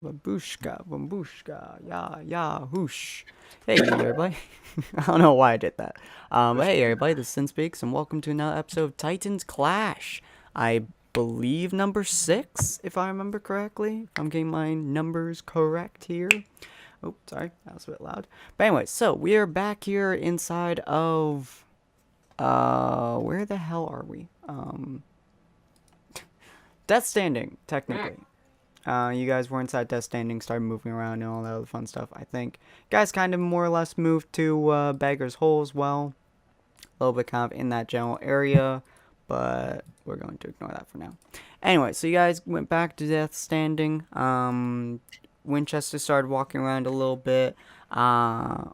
Bambushka, yeah, whoosh. Hey, everybody. I don't know why I did that. But hey, everybody, this is Sinspeaks, and welcome to another episode of Titans Clash. I believe number 6, if I remember correctly. If I'm getting my numbers correct here. Oh, sorry, that was a bit loud. But anyway, so we are back here inside of... where the hell are we? Death Standing, technically. You guys were inside Death Standing, started moving around and all that other fun stuff, I think. You guys kind of more or less moved to Beggar's Hole as well. A little bit kind of in that general area, but we're going to ignore that for now. Anyway, so you guys went back to Death Standing. Winchester started walking around a little bit. Why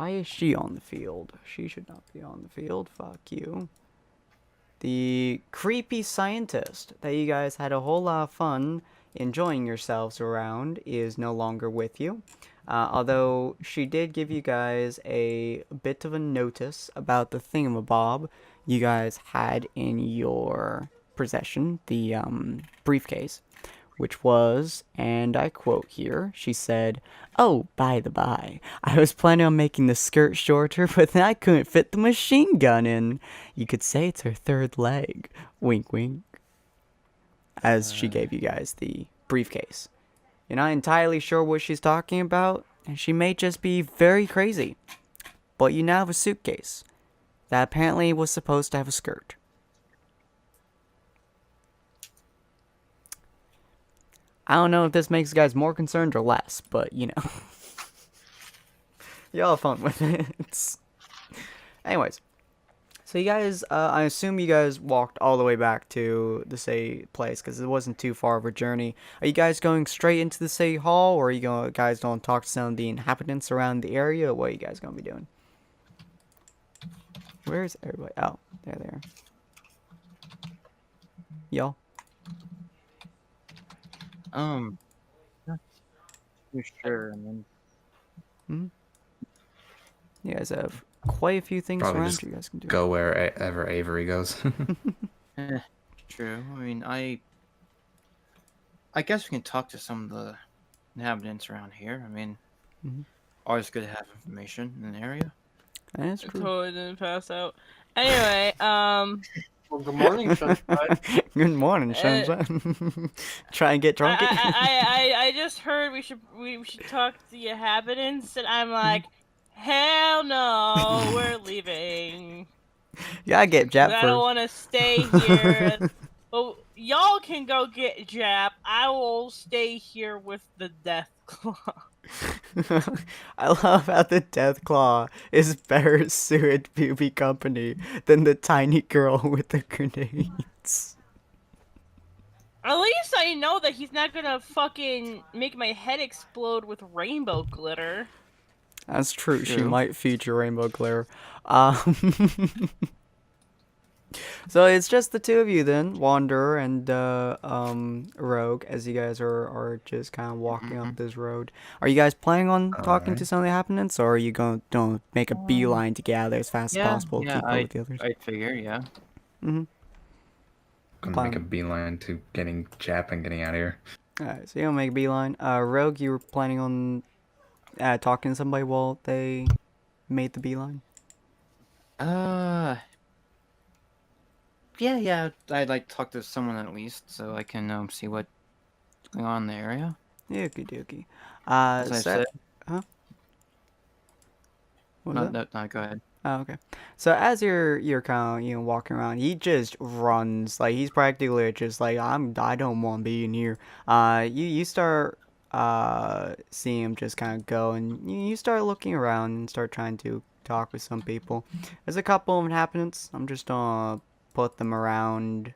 is she on the field? She should not be on the field. Fuck you. The creepy scientist that you guys had a whole lot of fun enjoying yourselves around is no longer with you. Although she did give you guys a bit of a notice about the thingamabob you guys had in your possession, the briefcase, which was, and I quote here, she said, "Oh, by the by, I was planning on making the skirt shorter, but then I couldn't fit the machine gun in. You could say it's her third leg. Wink, wink." As she gave you guys the briefcase. You're not entirely sure what she's talking about, and she may just be very crazy. But you now have a suitcase that apparently was supposed to have a skirt. I don't know if this makes you guys more concerned or less, but you know. Y'all have fun with it. Anyways. So you guys, I assume you guys walked all the way back to the Say place because it wasn't too far of a journey. Are you guys going straight into the Say Hall, or are you guys going to talk to some of the inhabitants around the area? Or what are you guys going to be doing? Where's everybody? Oh, there they are. Y'all? Not too sure. I mean, You guys have quite a few things Probably around just you guys can do. go wherever Avery goes. true. I mean, I guess we can talk to some of the inhabitants around here. I mean, always good to have information in the area. That's true. Totally didn't pass out. Anyway, Well, good morning, Sunshine. Good morning, Sunshine. Try and get drunk. I just heard we should talk to the inhabitants, and I'm like, hell no, we're leaving. Yeah, I get Jap I don't first. want to stay here. Well, y'all can go get Jap. I will stay here with the Death Claw. I love how the Death Claw is better suited to be company than the tiny girl with the grenades. At least I know that he's not gonna fucking make my head explode with rainbow glitter. That's true. She True. might feature rainbow glare. So it's just the two of you then, Wanderer and Rogue, as you guys are just kind of walking up this road. Are you guys planning on talking to some of the inhabitants, or are you going to make a beeline to get out of there as fast as possible? Yeah, Keep up with the others. I figure, yeah. Gonna make a beeline to getting Jap and getting out of here. Alright, so you don't make a beeline. Rogue, you were planning on talking to somebody while they made the beeline? Yeah. I'd like to talk to someone at least, so I can see what's going on in the area. Yeah, okie dokie. As I said. Huh? What was that? No, go ahead. Oh, okay. So as you're kind of walking around, he just runs like he's practically just like I don't want to be in here. You start seeing him just kind of go, and you start looking around and start trying to talk with some people. There's a couple of inhabitants. I'm just gonna put them around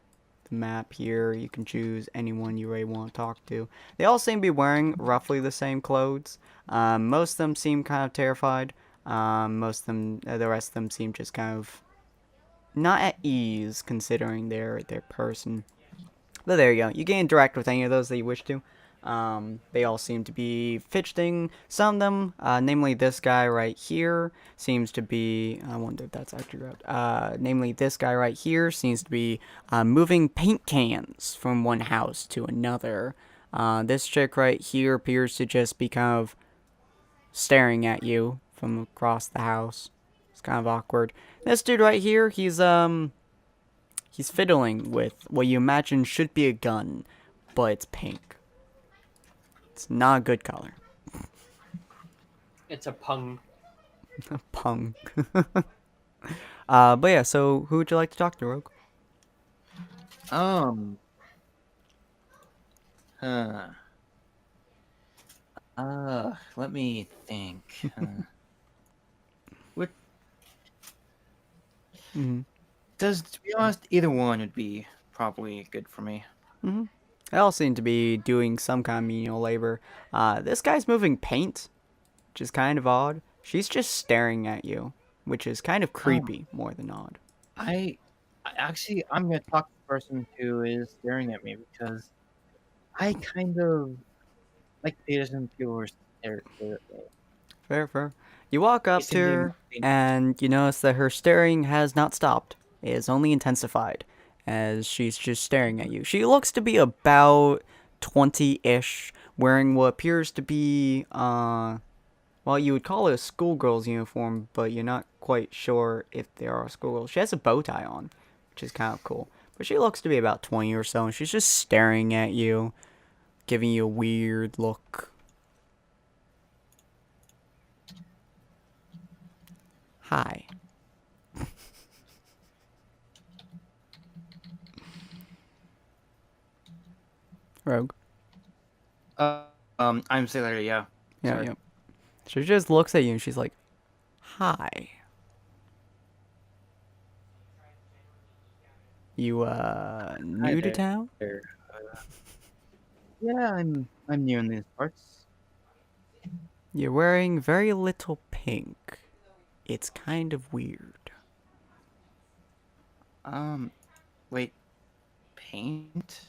the map here. You can choose anyone you really want to talk to. They all seem to be wearing roughly the same clothes. Most of them seem kind of terrified. Most of them, the rest of them seem just kind of not at ease considering their person. But there you go. You can interact with any of those that you wish to. They all seem to be fidgeting. Some of them, namely this guy right here, seems to be. I wonder if that's actually right. Namely this guy right here seems to be moving paint cans from one house to another. This chick right here appears to just be kind of staring at you from across the house. It's kind of awkward. This dude right here, he's fiddling with what you imagine should be a gun, but it's pink. It's not a good color. It's a pung. Pung. But yeah, so who would you like to talk to, Rogue? Huh. Let me think. What Mm-hmm. to be honest, either one would be probably good for me. Mm-hmm. They all seem to be doing some kind of menial labor. This guy's moving paint, which is kind of odd. She's just staring at you, which is kind of creepy more than odd. I'm gonna talk to the person who is staring at me because I kind of like Peterson people who are staring at me. Fair. You walk up to her, and you notice that her staring has not stopped. It has only intensified, as she's just staring at you. She looks to be about 20-ish, wearing what appears to be, well, you would call it a schoolgirl's uniform, but you're not quite sure if they are a schoolgirl. She has a bow tie on, which is kind of cool. But she looks to be about 20 or so, and she's just staring at you, giving you a weird look. Hi. Rogue. I'm Sailor, yeah. Yeah, Sorry. yeah. She just looks at you and she's like, hi. You, new to there. town? Yeah, I'm new in these parts. You're wearing very little pink. It's kind of weird. Wait, paint?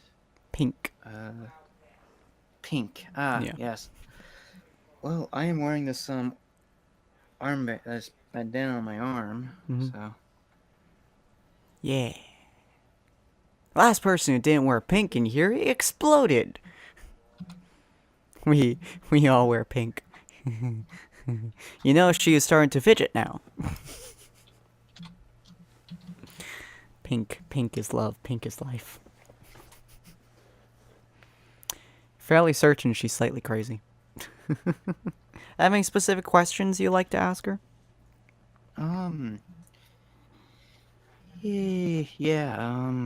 Pink. Pink. Yeah. Yes. Well, I am wearing this armband, this bandana on my arm, so. Yeah. Last person who didn't wear pink in here, he exploded. We all wear pink. You know, she is starting to fidget now. Pink is love, pink is life. Fairly certain she's slightly crazy. Have any specific questions you like to ask her? Yeah,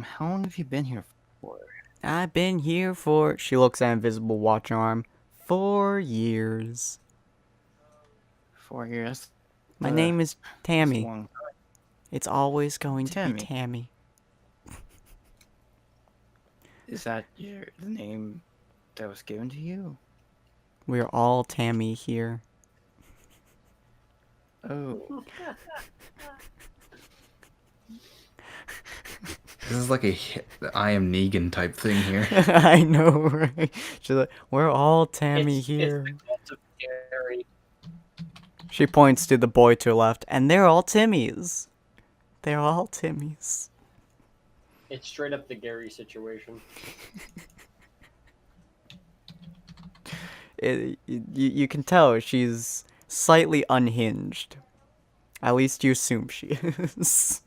how long have you been here for? I've been here for, she looks at invisible watch arm, 4 years. 4 years. My name is Tammy. Long. It's always going to Tammy. be Tammy. Is that the name that was given to you? We're all Tammy here. Oh. This is like a I am Negan type thing here. I know, right? She's like, we're all Tammy It's here. the Vods of Valhalla. She points to the boy to her left, and they're all Timmys. They're all Timmys. It's straight up the Gary situation. You can tell she's slightly unhinged. At least you assume she is.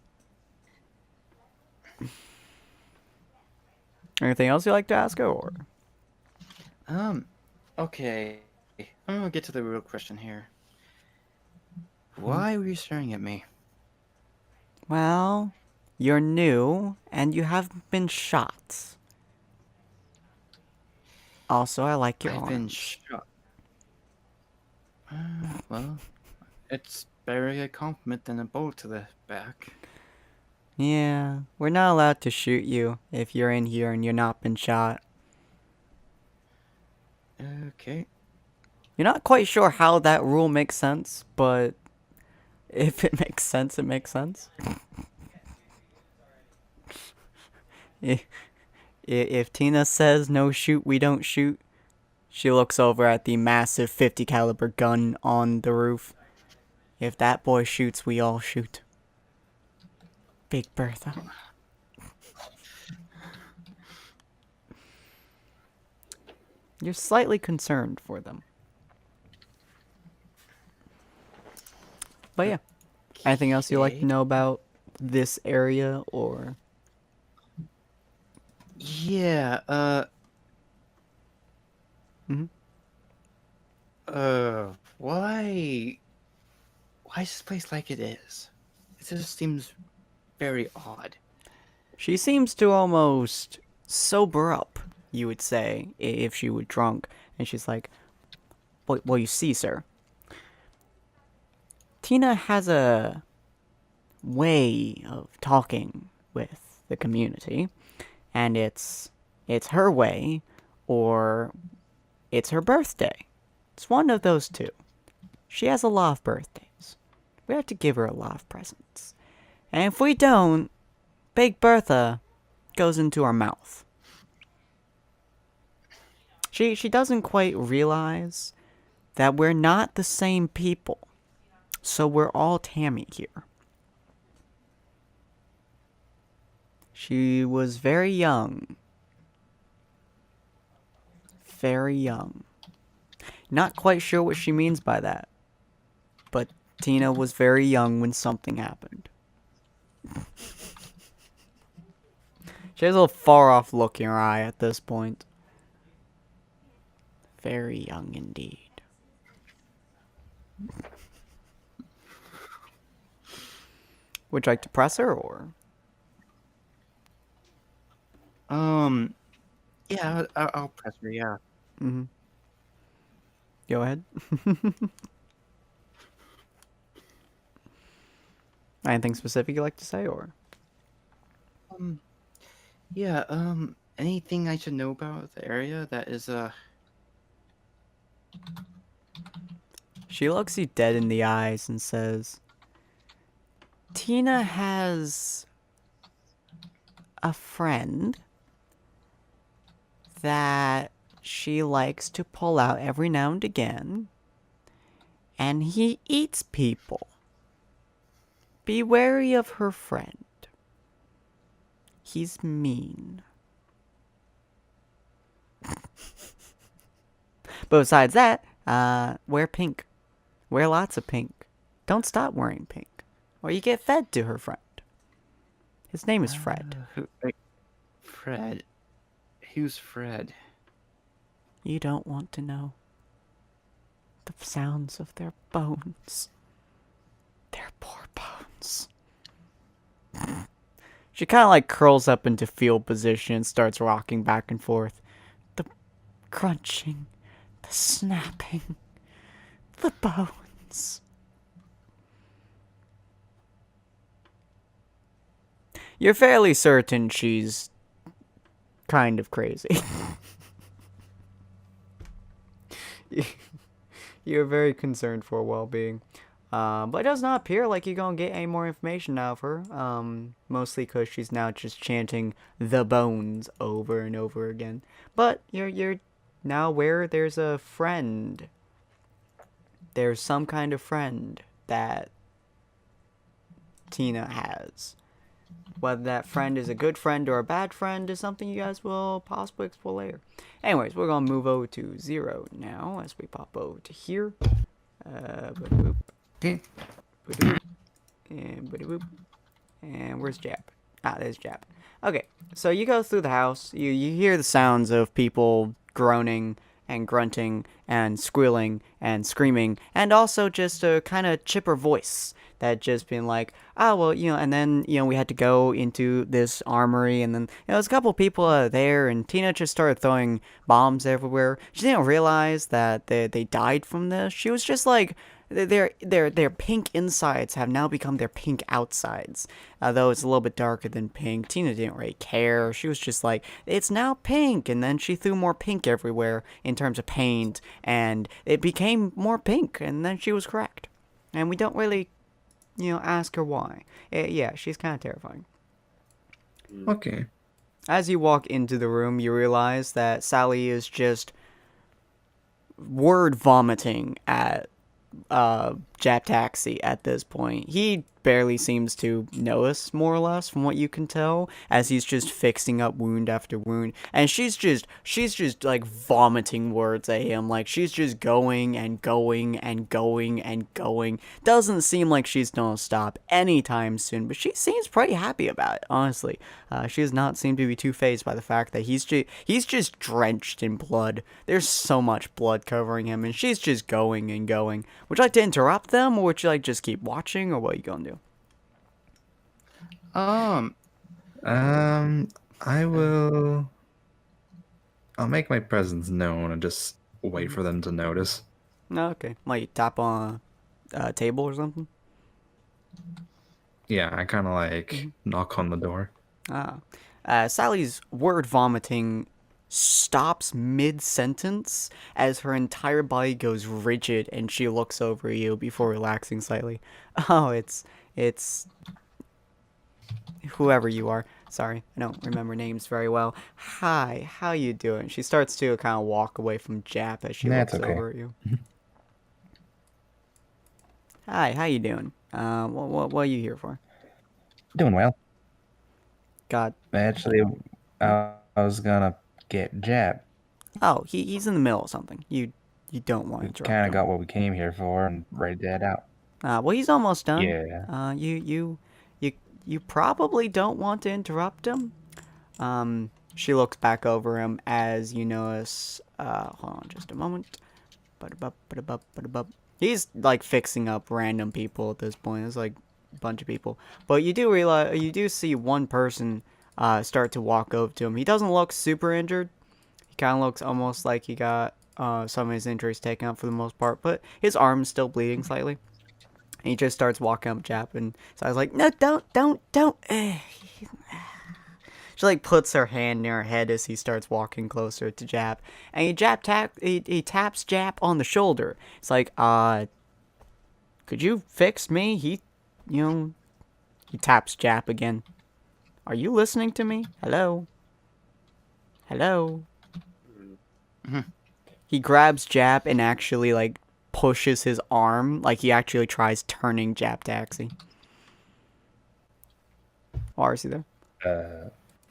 Anything else you'd like to ask her, or? Okay. I'm gonna get to the real question here. Why were you staring at me? Well, you're new, and you haven't been shot. Also, I like your I've been arms. shot. Well, it's better a compliment than a bullet to the back. Yeah, we're not allowed to shoot you if you're in here and you're not been shot. Okay. You're not quite sure how that rule makes sense, but if it makes sense, it makes sense. If Tina says no shoot, we don't shoot, She looks over at the massive 50 caliber gun on the roof. If that boy shoots, we all shoot. Big Bertha. You're slightly concerned for them. But yeah. Anything else you'd like to know about this area or? Yeah, Mhm. why is this place like it is? It just seems very odd. She seems to almost sober up, you would say, if she were drunk. And she's like, well, you see, sir. Tina has a way of talking with the community. And it's her way, or it's her birthday. It's one of those two. She has a lot of birthdays. We have to give her a lot of presents. And if we don't, Big Bertha goes into our mouth. She doesn't quite realize that we're not the same people. So we're all Tammy here. She was very young. Very young. Not quite sure what she means by that. But Tina was very young when something happened. She has a little far off look in her eye at this point. Very young indeed. Would you like to press her or? Yeah, I'll press her, yeah. Mm-hmm. Go ahead. Anything specific you'd like to say, or? Yeah, anything I should know about the area that is, She looks you dead in the eyes and says, Tina has a friend that she likes to pull out every now and again, and he eats people. Be wary of her friend. He's mean. But besides that, wear pink. Wear lots of pink. Don't stop wearing pink, or you get fed to her friend. His name is Fred. Fred. Who's Fred? You don't want to know. The sounds of their bones. Their poor bones. She kind of like curls up into field position and starts rocking back and forth. The crunching, the snapping, the bones. You're fairly certain she's kind of crazy. You're very concerned for her well-being. But it does not appear like you're going to get any more information out of her. Mostly because she's now just chanting the bones over and over again. But you're now aware there's a friend. There's some kind of friend that Tina has. Whether that friend is a good friend or a bad friend is something you guys will possibly explore later. Anyways, we're going to move over to 0 now as we pop over to here. And where's Jap? Ah, there's Jap. Okay, so you go through the house. You hear the sounds of people groaning and grunting and squealing and screaming, and also just a kind of chipper voice that just been like, oh, well, and then, we had to go into this armory, and then, there's a couple people there, and Tina just started throwing bombs everywhere. She didn't realize that they died from this. She was just like, their pink insides have now become their pink outsides. Though it's a little bit darker than pink. Tina didn't really care. She was just like, it's now pink. And then she threw more pink everywhere in terms of paint. And it became more pink. And then she was correct. And we don't really, ask her why. Yeah, she's kind of terrifying. Okay. As you walk into the room, you realize that Sally is just word vomiting at Jap Taxi at this point. He barely seems to notice, more or less, from what you can tell, as he's just fixing up wound after wound. And she's just like vomiting words at him. Like, she's just going and going and going and going. Doesn't seem like she's gonna stop anytime soon, but she seems pretty happy about it, honestly. She does not seem to be too fazed by the fact that he's just drenched in blood. There's so much blood covering him, and she's just going and going. Would you like to interrupt them, or would you like just keep watching, or what are you gonna do? I will. I'll make my presence known and just wait for them to notice. No, okay. Like, you tap on a table or something? Yeah, I kind of like knock on the door. Sally's word vomiting stops mid-sentence as her entire body goes rigid and she looks over you before relaxing slightly. Oh, it's whoever you are. Sorry, I don't remember names very well. Hi, how you doing? She starts to kind of walk away from Jap as she looks over at you. Hi, how you doing? What are you here for? Doing well. God. Actually, I was gonna get Jap. Oh, he's in the middle of something. You don't want to We interrupt kind him. of got what we came here for and ready to head out. Well, he's almost done. Yeah. You probably don't want to interrupt him. She looks back over him as you notice. Hold on, just a moment. He's like fixing up random people at this point. It's like a bunch of people, but you do see one person start to walk over to him. He doesn't look super injured. He kind of looks almost like he got some of his injuries taken out for the most part, but his arm's still bleeding slightly. And he just starts walking up Jap, and so I was like, no, don't. She like puts her hand near her head as he starts walking closer to Jap, and he taps Jap on the shoulder. It's like, could you fix me? He taps Jap again. Are you listening to me? Hello? He grabs Jap and actually like pushes his arm, like he actually tries turning Jap Taxi. Oh, is he there?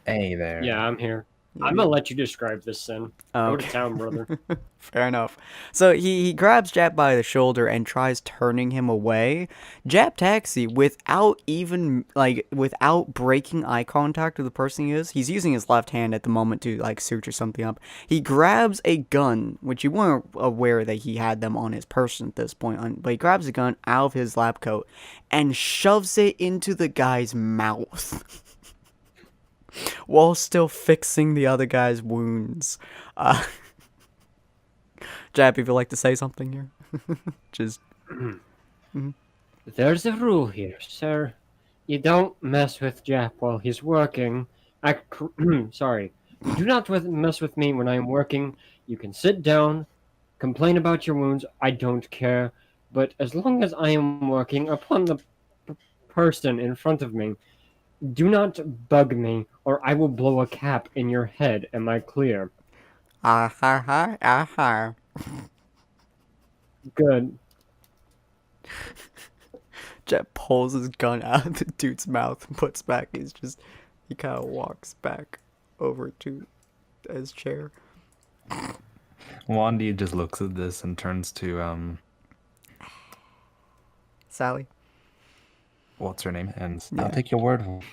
Hey there. Yeah, I'm here. I'm gonna let you describe this, Sin. Go to Okay. town, brother. Fair enough. So he grabs Jap by the shoulder and tries turning him away. Jap Taxi, without breaking eye contact with the person he's using his left hand at the moment to like suture something up. He grabs a gun, which you weren't aware that he had them on his person at this point, but he grabs a gun out of his lab coat and shoves it into the guy's mouth. While still fixing the other guy's wounds. Jap, if you'd like to say something here. Just... There's a rule here, sir. You don't mess with Jap while he's working. Sorry. You do not mess with me when I'm working. You can sit down, complain about your wounds. I don't care. But as long as I am working upon the person in front of me, do not bug me, or I will blow a cap in your head. Am I clear? Good. Jet pulls his gun out of the dude's mouth and puts back. He kind of walks back over to his chair. Wandy just looks at this and turns to Sally. what's her name? And Yeah. I'll take your word for it.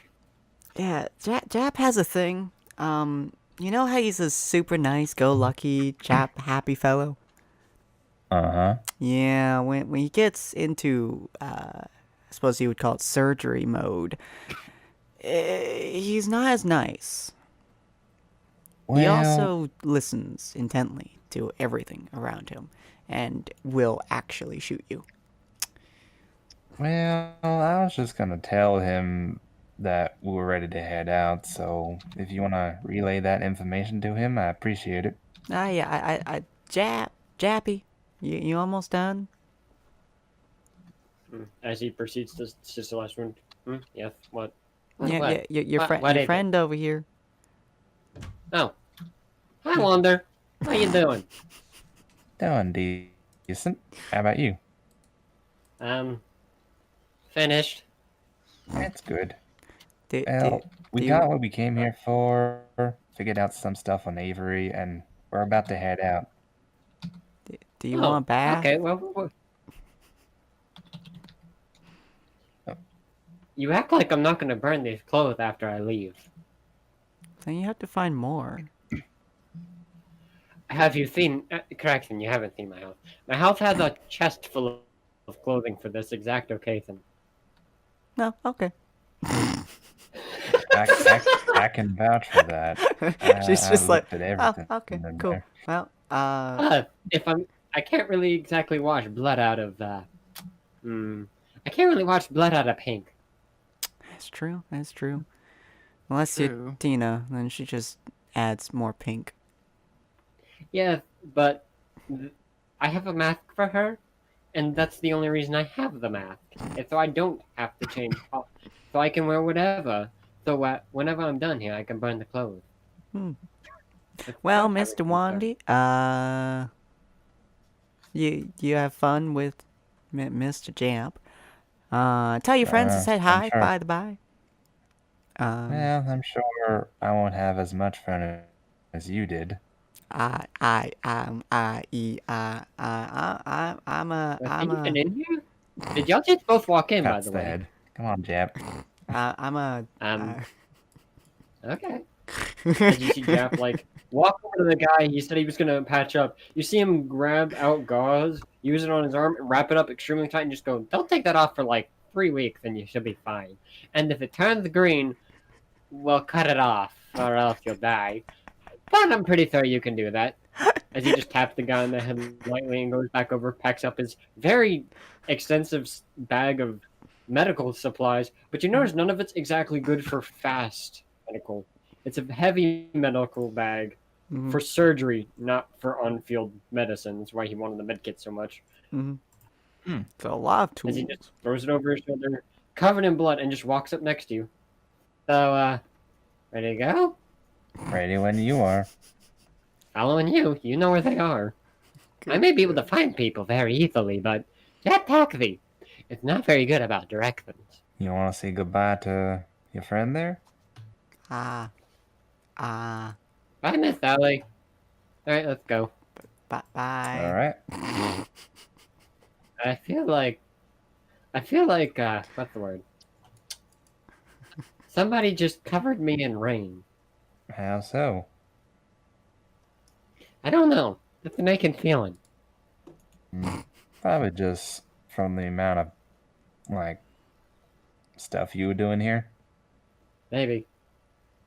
Yeah, Jap has a thing. You know how he's a super nice, go-lucky, Jap, happy fellow? Uh-huh. Yeah, when he gets into, I suppose you would call it surgery mode, he's not as nice. He Well, also listens intently to everything around him and will actually shoot you. well, I was just gonna tell him that we were ready to head out, so if you want to relay that information to him, I appreciate it. Yeah, Jappy, you almost done? As he proceeds to the last room. Yes, what? Yeah, your What is it? friend over here. Oh. Hi, Wander. How you doing? Doing decent. How about you? Finished. That's good. Do, do, Well, we do got you, what we came here for, figured out some stuff on Avery, and we're about to head out. do you Oh, want a bath? okay. Well, you act like I'm not gonna burn these clothes after I leave. Then you have to find more. Have you seen? Correction, you haven't seen my house. My house has a chest full of clothing for this exact occasion. No, okay. I can vouch for that. She's I just like, looked at oh, everything okay, in cool. there. Well, I can't really exactly wash blood out of. I can't really wash blood out of pink. that's true. That's true. Unless you're True. Tina, then she just adds more pink. Yeah, but I have a mask for her, and that's the only reason I have the mask. And so I don't have to change. So I can wear whatever. So whenever I'm done here, I can burn the clothes. Hmm. As Well, far as Mr. I'm concerned. Wandy, you have fun with Mr. Jamp. Tell your friends to say I'm hi, sure. by the by. Well, I'm sure I won't have as much fun as you did. I'm Was he even in here? Did y'all just both walk in, by Cuts the the way? head. Come on, Jap. I'm a, Okay. As you see Jap, like, walk over to the guy he said he was gonna patch up. You see him grab out gauze, use it on his arm, and wrap it up extremely tight, and just go, don't take that off for like 3 weeks, and you should be fine. And if it turns green, well, cut it off, or else you'll die. But I'm pretty sure you can do that. As he just taps the guy on the head lightly and goes back over, packs up his very extensive bag of medical supplies. But you notice none of it's exactly good for fast medical. It's a heavy medical bag Mhm. for surgery, not for on-field medicine. That's why he wanted the med kit so much. It's a lot of As he tools. just throws it over his shoulder, covered in blood, and just walks up next to you. So, ready to go? Ready when you are. Following you. You know where they are. I may be able to find people very easily, but that taxi is not very good about directions. You want to say goodbye to your friend there? Ah, Bye, Miss Sally. Alright, let's go. bye. All right. I feel like, what's the word? Somebody just covered me in rain. How so? I don't know. It's a naked feeling. Probably just from the amount of, like, stuff you were doing here. Maybe.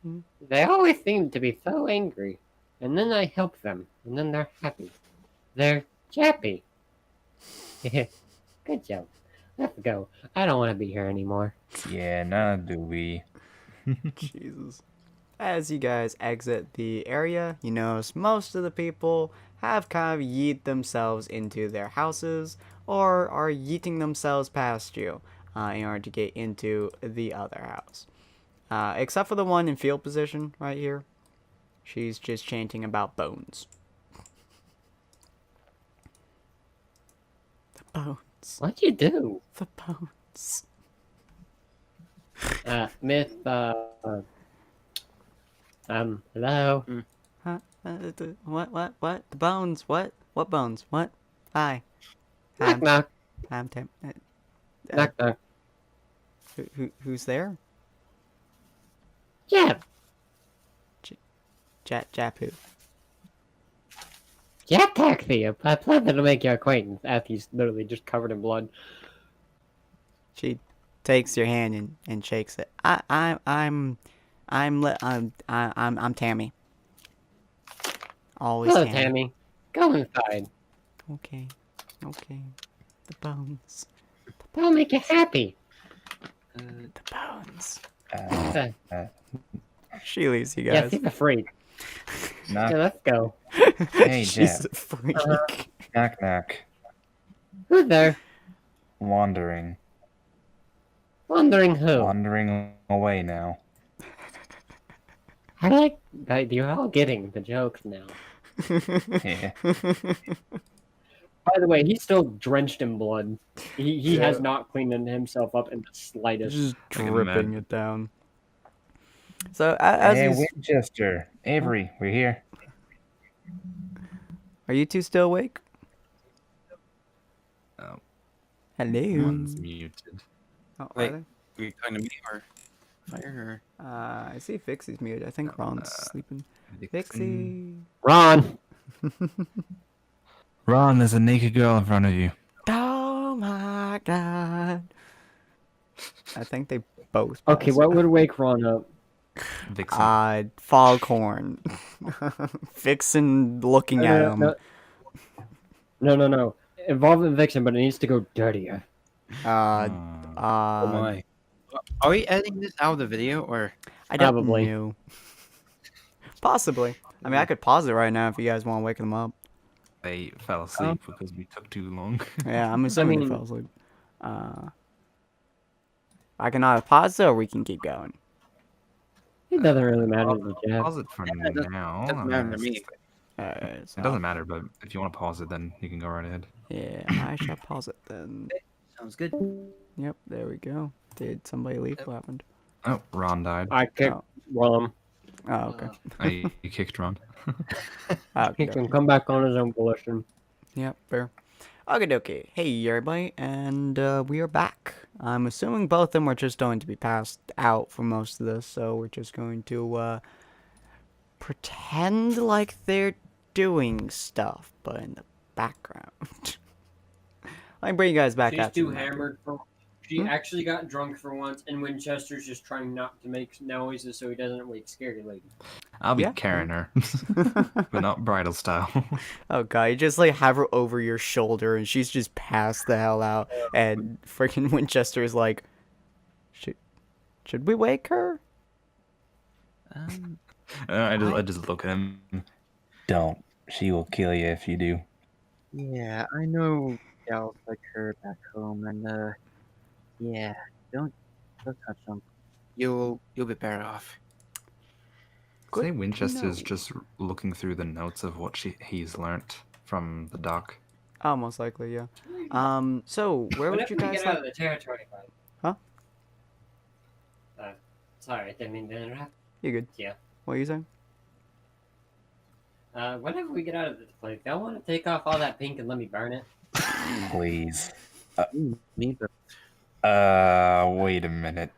Hmm. They always seem to be so angry. And then I help them. And then they're happy. They're happy. Good joke. Let's go. I don't want to be here anymore. Yeah, neither do we. Jesus. As you guys exit the area, you notice most of the people have kind of yeet themselves into their houses or are yeeting themselves past you in order to get into the other house. Except for the one in field position right here. She's just chanting about bones. The bones. What'd you do? The bones. Miss, hello? Huh? What? The bones. What? What bones? What? Hi. Knock, knock. I'm Tim. Knock, knock. Who's there? Yeah, Japu. Jack Taxi. A pleasure to make your acquaintance. As he's literally just covered in blood. She takes your hand and shakes it. I'm Tammy. Always Hello, Tammy. Tammy. Go inside. Okay. The bones. That'll make you happy. The bones. Uh, She leaves you yeah, guys. she's a freak. Knock, Yeah, let's go. Hey, She's Jap. a freak. knock, knock. Who's there? Wandering. Wondering who? Wandering away now. I like that you're all getting the jokes now. Yeah. By the way, he's still drenched in blood. He Yeah. has not cleaned himself up in the slightest. Just Fucking dripping mad. it down. So as Hey, he's, Winchester, Avery, we're here. are you two still awake? Oh, Hello. one's muted. Oh, Wait. are Are you talking to me or Fire? they? I see Fixie's muted. I think Ron's sleeping. Vixen. Fixie. Ron, Ron, there's a naked girl in front of you. Oh my god. I think they both. okay, passed what out. would wake Ron up? Vixen. Foghorn. Vixen looking at him. No. Involving Vixen, but it needs to go dirtier. Uh, Oh my. Are we editing this out of the video or? I don't Probably. know. Possibly. I mean, I could pause it right now if you guys want to wake them up. They fell asleep because we took too long. Yeah, I'm assuming they mean- fell asleep. I can either pause it or we can keep going. It doesn't really matter to Jeff. Pause it for doesn't- now. doesn't matter to me. So, It doesn't matter, but if you want to pause it, then you can go right ahead. Yeah, I shall pause it then. Sounds good. Yep, there we go. Did somebody leave? What happened? Oh, Ron died. I kicked Oh. Ron. Oh, okay. You kicked Ron. Okay. He can come back on his own volition. Yep, fair. Okay. Hey, everybody, and we are back. I'm assuming both of them are just going to be passed out for most of this, so we're just going to pretend like they're doing stuff, but in the background. I can bring you guys back She's after too the- hammered. She Hmm? actually got drunk for once, and Winchester's just trying not to make noises so he doesn't wake scary lady. I'll be Yeah. carrying her, but not bridal style. Oh god, you just like have her over your shoulder and she's just passed the hell out, and freaking Winchester's like, should we wake her? I just look at him. Don't. She will kill you if you do. Yeah, I know gals like her back home, and yeah, don't touch them. You'll be better off. Say Winchester's know. just looking through the notes of what he's learnt from the doc. Oh, most likely, yeah. So where would you guys get out like? of the territory, bud? Huh? Sorry, I didn't mean to interrupt. You good? Yeah. What are you saying? Whenever we get out of this place, y'all want to take off all that pink and let me burn it? Please. Neither. Wait a minute.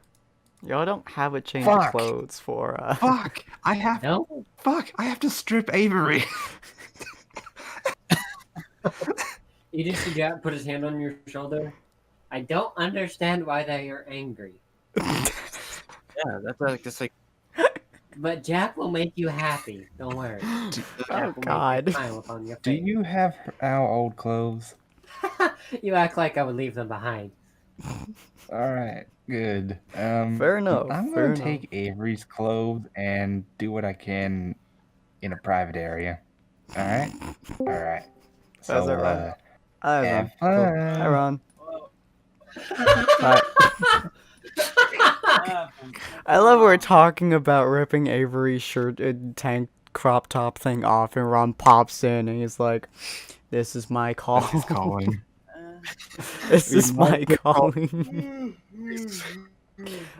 Y'all don't have a change of Fuck. clothes for Fuck! I have to strip Avery. You just see Jack put his hand on your shoulder. I don't understand why they are angry, Yeah, that's like just like but Jack will make you happy. Don't worry. Jack will make you God. smile upon your Do face. you have our old clothes? You act like I would leave them behind. Alright, good. Fair enough, I'm fair gonna enough. take Avery's clothes and do what I can in a private area. Alright? Alright. How's So, that, Ron? Hi, have Ron. fun. Hi, Ron. Hi. I love we're talking about ripping Avery's shirt tank crop top thing off, and Ron pops in and he's like, "This is my call. He's calling. This is my calling."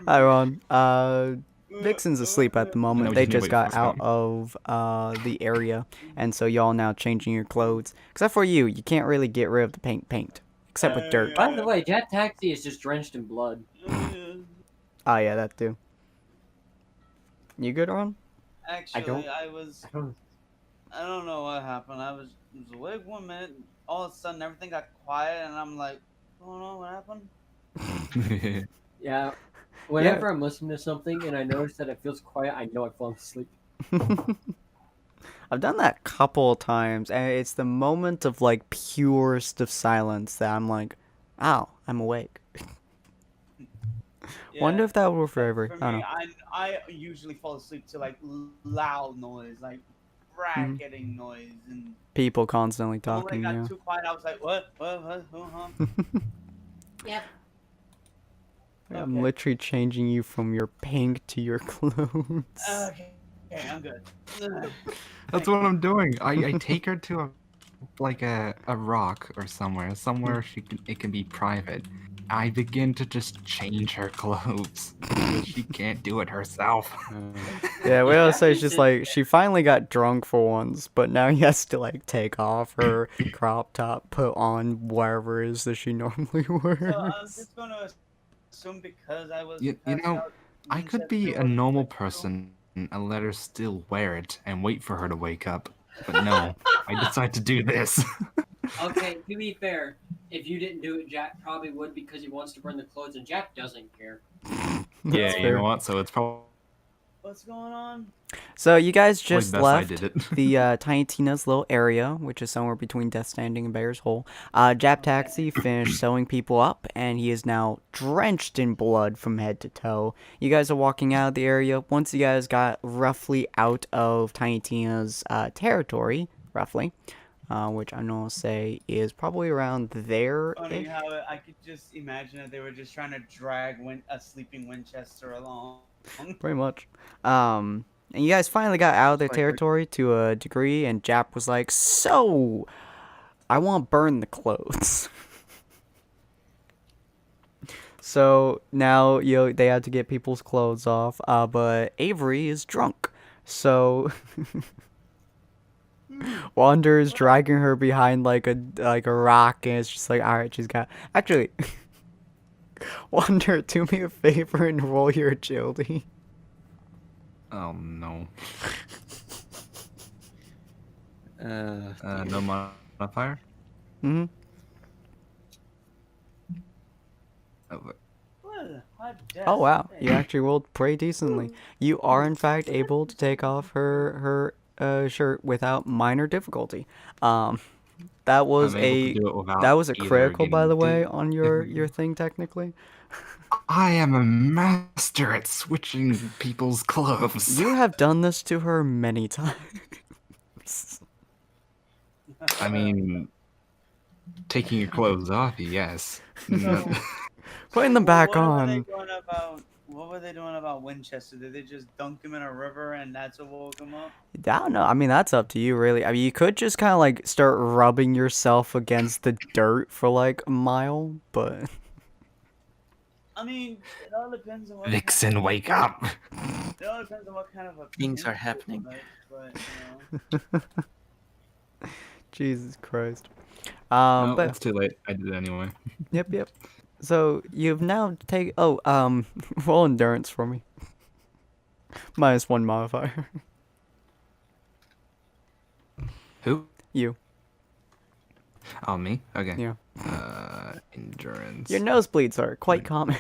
Hi, Ron. Vixen's asleep at the moment. No, They you can just wait got for out us, of the area, and so y'all now changing your clothes. Except for you, you can't really get rid of the paint, except with dirt. By the way, Jet Taxi is just drenched in blood. Oh yeah, that too. You good, Ron? Actually, don't- I was. I don't- I don't know what happened. I was awake 1 minute. All of a sudden, everything got quiet, and I'm like, "Oh no, what happened?" Yeah. Whenever I'm listening to something and I notice that it feels quiet, I know I've fallen asleep. I've done that a couple of times, and it's the moment of like purest of silence that I'm like, "Ow, I'm awake." Wonder Yeah, if that will work for Avery. for I don't me, know. I usually fall asleep to like loud noise, like bracketing noise, and People constantly when it talking. got Yeah. too quiet, I was like, "What? Huh?" Yep. I'm Okay. literally changing you from your pink to your clothes. Okay, I'm good. That's what I'm doing. I take her to a like a rock or somewhere it can be private. I begin to just change her clothes because she can't do it herself. Yeah, we Yeah, always say you she's did like she finally got drunk for once, but now he has to like take off her crop top, put on whatever it is that she normally So I'm wears. just gonna assume because I was You passed know, out, I could Winchester be a was normal like, person and let her still wear it and wait for her to wake up. But no, I decide to do this. Okay, to be fair, if you didn't do it, Jack probably would because he wants to burn the clothes, and Jack doesn't care. That's Yeah, you fair. know what? So it's probably What's going on? So you guys just best I left did it. the Tiny Tina's little area, which is somewhere between Death Standing and Bear's Hole. Jap Taxi finished sewing people up, and he is now drenched in blood from head to toe. You guys are walking out of the area. Once you guys got roughly out of Tiny Tina's territory, roughly, which I'm gonna say is probably around there. Funny how I could just imagine that they were just trying to drag a sleeping Winchester along. Pretty much. And you guys finally got out of their Like- territory to a degree, and Jap was like, "So, I want to burn the clothes." So now they had to get people's clothes off. But Avery is drunk, so Wander is dragging her behind like a rock, and it's just like, all right, she's got actually. Wander, do me a favor and roll your agility. Oh no. Uh, No modifier? Mm-hmm. Oh, Oh wow, you actually rolled pretty decently. You are in fact able to take off her shirt without minor difficulty. That was I'm able to do it without that was a either critical, by getting the way, dizzy- on your thing technically. I am a master at switching people's clothes. You have done this to her many times. I mean, taking your clothes off, yes. No. Putting them back What were they on. doing about? What were they doing about Winchester? Did they just dunk him in a river and that's what woke him up? I don't know. I mean, that's up to you, really. I mean, you could just kind of like start rubbing yourself against the dirt for like a mile, but I mean, it all depends on what. Vixen, wake up! It all depends on what kind of a Things are pimp happening. you like, but, Jesus Christ. No, But it's too late. I did it anyway. yep. So you've now roll endurance for me. -1 modifier. Who? You. Oh, me? Okay. Yeah. Endurance. Your nosebleeds are quite common.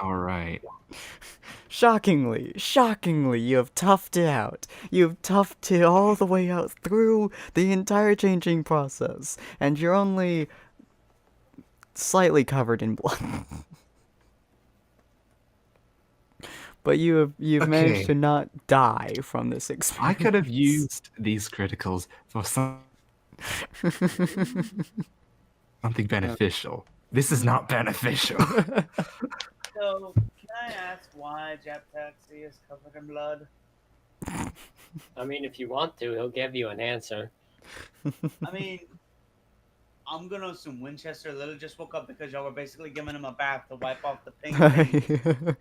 Alright. Shockingly, you have toughed it out. You've toughed it all the way out through the entire changing process, and you're only slightly covered in blood. But you've managed Okay. to not die from this experience. I could have used these criticals for something beneficial. This is not beneficial. so, can I ask why Jap Taxi is covered in blood? I mean, if you want to, he'll give you an answer. I mean, I'm gonna assume Winchester literally just woke up because y'all were basically giving him a bath to wipe off the pink thing,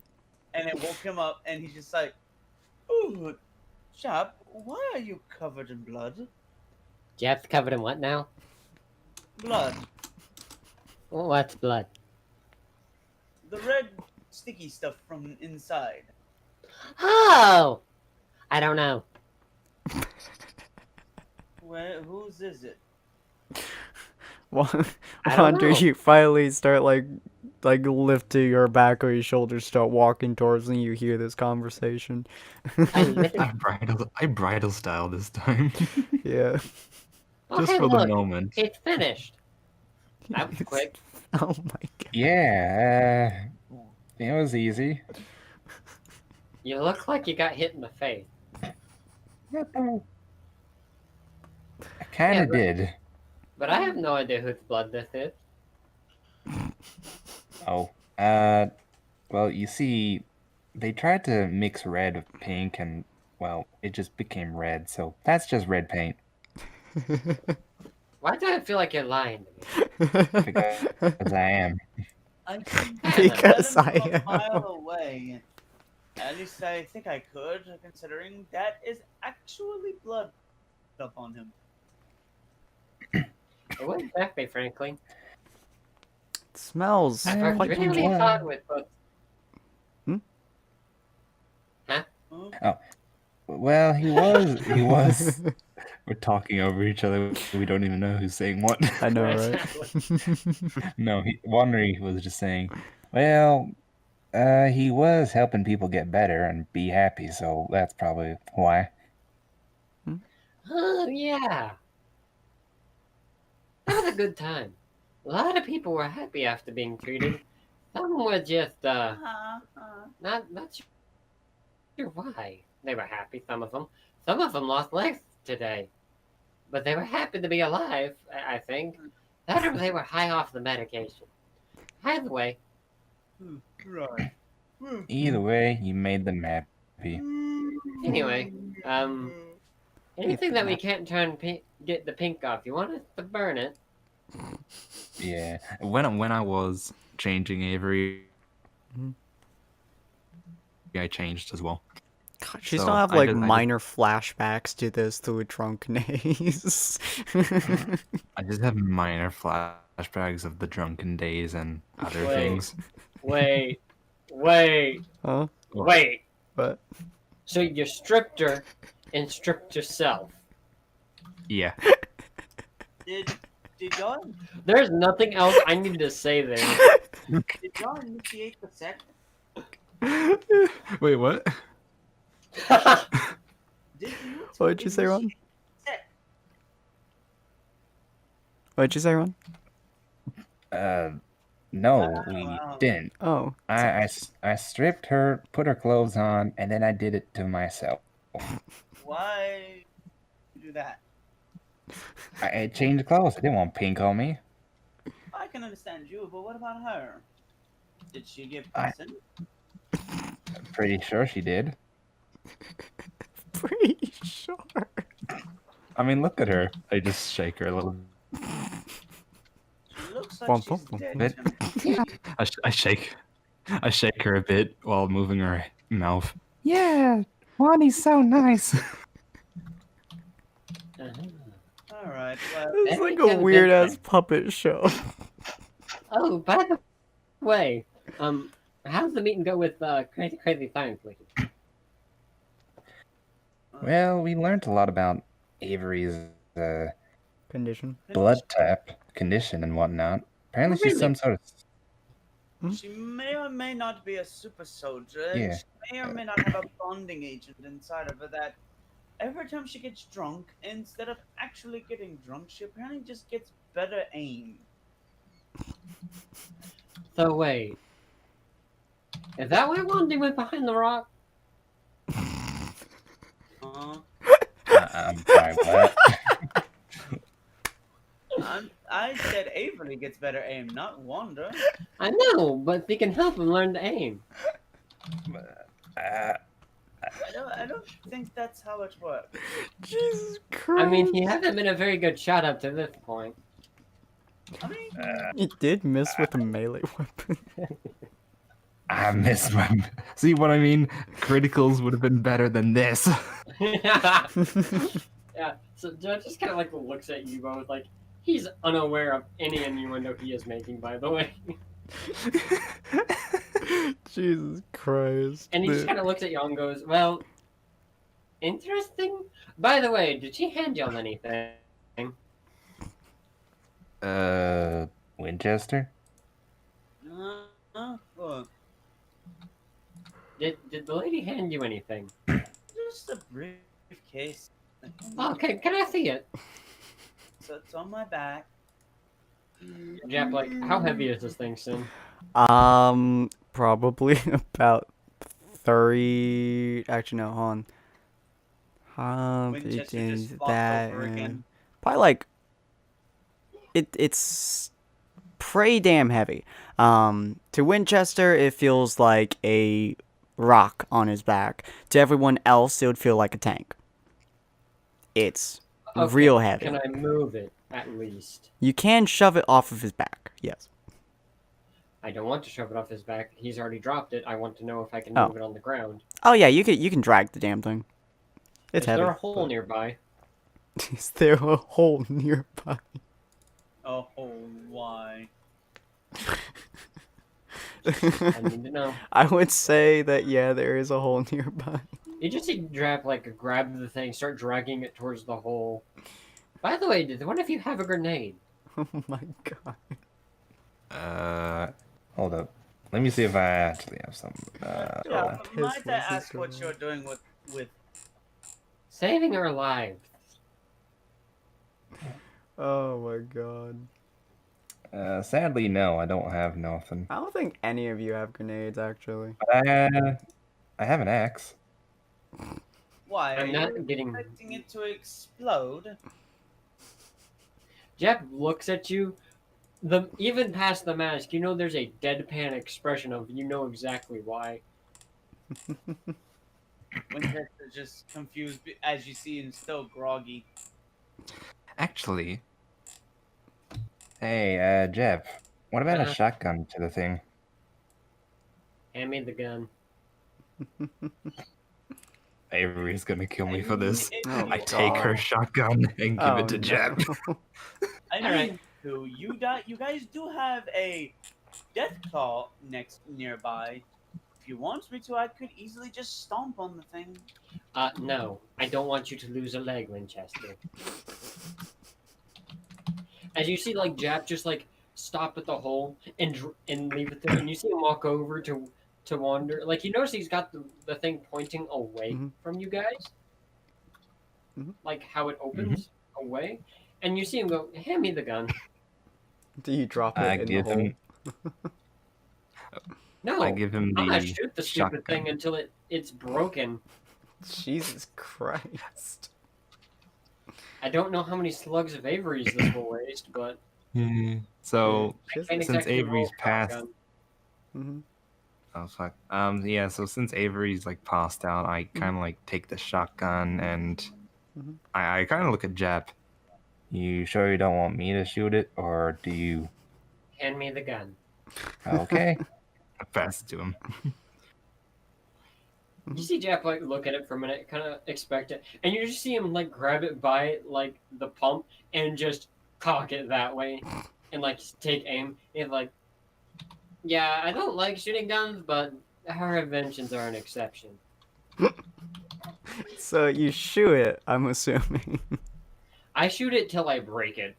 and it woke him up, and he's just like, "Ooh, Jap, why are you covered in blood? Jeff's covered in what now? Blood, Well, what's blood? the red sticky stuff from inside." Oh! I don't know. Whose is it? I don't Wonder know. you finally start like lifting your back or your shoulders, start walking towards and you hear this conversation. I literally... I bridal style this time. Yeah. Oh, Just hey, for the look, moment. it's finished. That was quick. Oh my god. Yeah, it was easy. You look like you got hit in the face. I kind of but- did. But I have no idea whose blood this is. Oh, well, you see, they tried to mix red with pink, and well, it just became red. So that's just red paint. Why do I feel like you're lying to me? Because I am. I can Because let him I from a mile am. away. At least I think I could, considering that is actually blood up on him. It wouldn't affect me, frankly. It smells I've Yeah, worked quite really pungent. hard with both. Huh? Well, he was. We're talking over each other. We don't even know who's saying what. I know, right? Exactly. No, Wandery was just saying, well, he was helping people get better and be happy, so that's probably why. Oh, yeah. That was a good time. A lot of people were happy after being treated. Some were just, not sure why they were happy, some of them. Some of them lost legs today. But they were happy to be alive, I think. That or they were high off the medication. Either way, Right. Either way, you made them happy. anyway, anything that we can't get the pink off, you want us to burn it? Yeah. When I was changing Avery, I changed as well. God, she's So, gonna have I like just- minor flashbacks to this through a drunken haze. I just have minor flashbacks of the drunken days and other Wait. things. Wait. Huh? Wait. What? So you stripped her and stripped yourself. Yeah. Did y'all There's nothing else I need to say there. did y'all initiate the sex? Wait, what? Did you What'd you say, Ron? initiate sex? What'd you say, Ron? No, we Wow. didn't. Oh. I stripped her, put her clothes on, and then I did it to myself. Why do that? I changed clothes. I didn't want pink on me. I can understand you, but what about her? Did she give I- consent? I'm pretty sure she did. Pretty sure. I mean, look at her. I just shake her a little. She looks like Bum, she's bum, dead bit. to me. I shake her a bit while moving her mouth. Yeah, Wani's so nice. All right. Well, It's like Very a good weird ass thing. puppet show. Oh, by the way, how's the meeting go with Crazy Science Lady? Well, we learned a lot about Avery's Condition. blood type, condition, and whatnot. Apparently, she's Really? some sort of. she may or may not be a super soldier. And Yeah. she may or may not have a bonding agent inside of her that every time she gets drunk, instead of actually getting drunk, she apparently just gets better aim. So wait, is that why Wandy went behind the rock? Uh, I'm sorry, what? I said Avery gets better aim, not Wanda. I know, but they can help him learn to aim. Uh, I don't think that's how it works. Jesus Christ. I mean, he hasn't been a very good shot up to this point. I mean, He did miss with a melee weapon. I miss my. See what I mean? Criticals would have been better than this. Yeah, so Joe just kind of like looks at you both like he's unaware of any innuendo he is making, by the way. Jesus Christ. And he just dude. kind of looks at you all and goes, well, interesting. By the way, did she hand y'all anything? Winchester? Look, Did the lady hand you anything? just a briefcase. Oh, okay, can I see it? So it's on my back. Jap, like, how heavy is this thing, Sin? Probably about 30. Actually, no, hold on. Winchester It just is flopped that. over again. Probably like. It's pretty damn heavy. To Winchester, it feels like a rock on his back. To everyone else, it would feel like a tank. It's Okay, real heavy. Can I move it? at least. You can shove it off of his back. Yes. I don't want to shove it off his back. He's already dropped it. I want to know if I can Oh. move it on the ground. Oh yeah, you can drag the damn thing. It's Is heavy. there a hole but- nearby? Is there a hole nearby? Oh, why? I need to know. I would say that yeah, there is a hole nearby. You just need to grab the thing, start dragging it towards the hole. By the way, did one of you have a grenade? Oh my god. Hold up. Let me see if I actually have some. Yeah, piss might I was ask this what going you're doing with? Saving our lives. Oh my god. Sadly, no, I don't have nothing. I don't think any of you have grenades actually. But I have an axe. Why? I'm are not you getting- expecting it to explode? Jeff looks at you. Even past the mask, you know there's a deadpan expression of you know exactly why. Winchester's just confused, as you see, and still groggy. Actually, Hey, Jeff. What about a Uh. shotgun to the thing? Hand me the gun. Avery's gonna kill me for this. Oh, I take her God. shotgun and give it to Jeb. I mean, Alright. you guys do have a death claw nearby. If you want me to, I could easily just stomp on the thing. No. I don't want you to lose a leg, Winchester. As you see, Jap just, stop at the hole and leave it there. And you see him walk over to wander. You notice he's got the thing pointing away Mhm. from you guys. Mhm. How it opens away. And you see him go, hand me the gun. Do you drop it I in the give hole? him. No, I give him I'm gonna the shoot the stupid shotgun. thing until it's broken. Jesus Christ. I don't know how many slugs of Avery's this will waste, but So Just- can't since exactly roll Avery's passed, shotgun. Mhm. oh fuck. Yeah. So since Avery's passed out, I kind of take the shotgun and Mhm. I kind of look at Jeb. You sure you don't want me to shoot it, or do you? Hand me the gun. Okay. I pass it to him. You see Jap look at it for a minute, kind of expect it, and you just see him grab it by the pump and just cock it that way, and take aim. And yeah, I don't like shooting guns, but our inventions are an exception. So you shoot it, I'm assuming. I shoot it till I break it.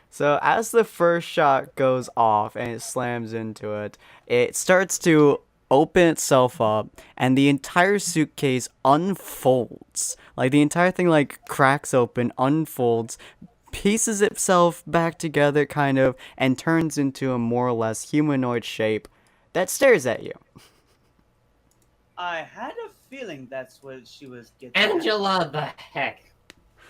So as the first shot goes off and it slams into it, it starts to open itself up and the entire suitcase unfolds. The entire thing cracks open, unfolds, pieces itself back together kind of, and turns into a more or less humanoid shape that stares at you. I had a feeling that's what she was getting. at. Angela, the heck!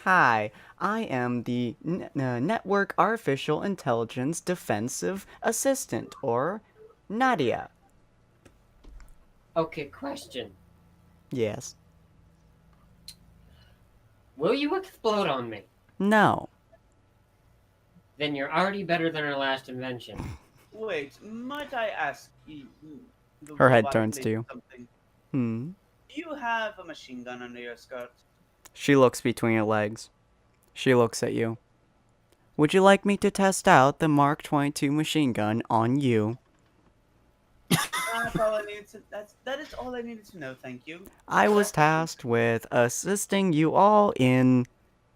Hi, I am the Network Artificial Intelligence Defensive Assistant, or N.A.I.D.A. Okay, question. Yes. Will you explode on me? No. Then you're already better than our last invention. Wait, might I ask you? the Her head robot turns lady to you. something? Hmm. Do you have a machine gun under your skirt? She looks between her legs. She looks at you. Would you like me to test out the Mark 22 machine gun on you? That's all I needed to. That is all I needed to know. Thank you. I was tasked with assisting you all in...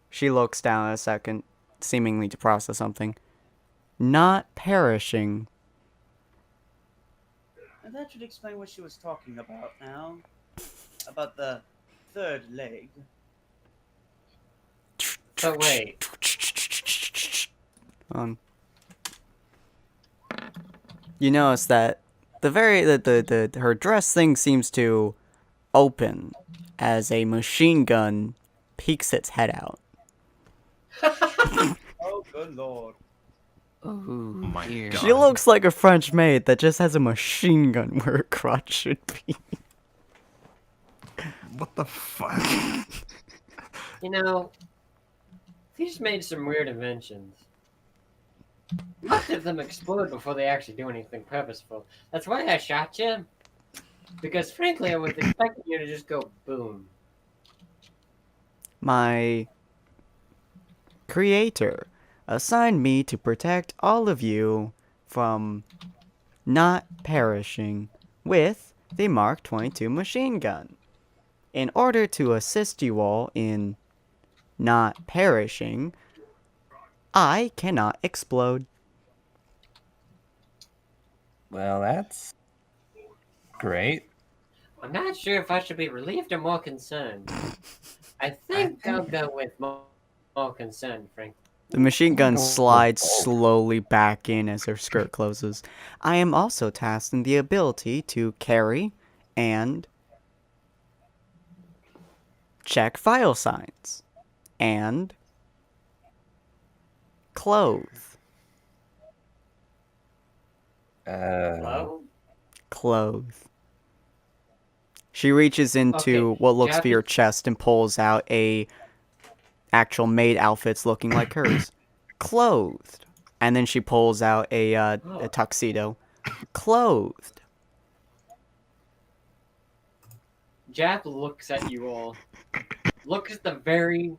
She looks down a second, seemingly to process something. Not perishing. And that should explain what she was talking about now. About the third leg. So wait, You notice that her dress thing seems to open as a machine gun peeks its head out. Oh, good lord. Oh my dear. God. She looks like a French maid that just has a machine gun where her crotch should be. What the fuck? you know, he's made some weird inventions. Most of them explode before they actually do anything purposeful. That's why I shot you. Because frankly, I was expecting you to just go boom. My creator assigned me to protect all of you from not perishing with the Mark 22 machine gun. In order to assist you all in not perishing, I cannot explode. Well, that's great. I'm not sure if I should be relieved or more concerned. I think I'll go with more concerned, frankly. The machine gun Go with slides both. slowly back in as her skirt closes. I am also tasked in the ability to carry and check vital signs and clothe. Hello? Clothe. She reaches into Okay, what looks for Jackie- your chest and pulls out a actual maid outfits looking like hers. Clothed. And then she pulls out a tuxedo. Clothed. Jap looks at you all. Looks at the very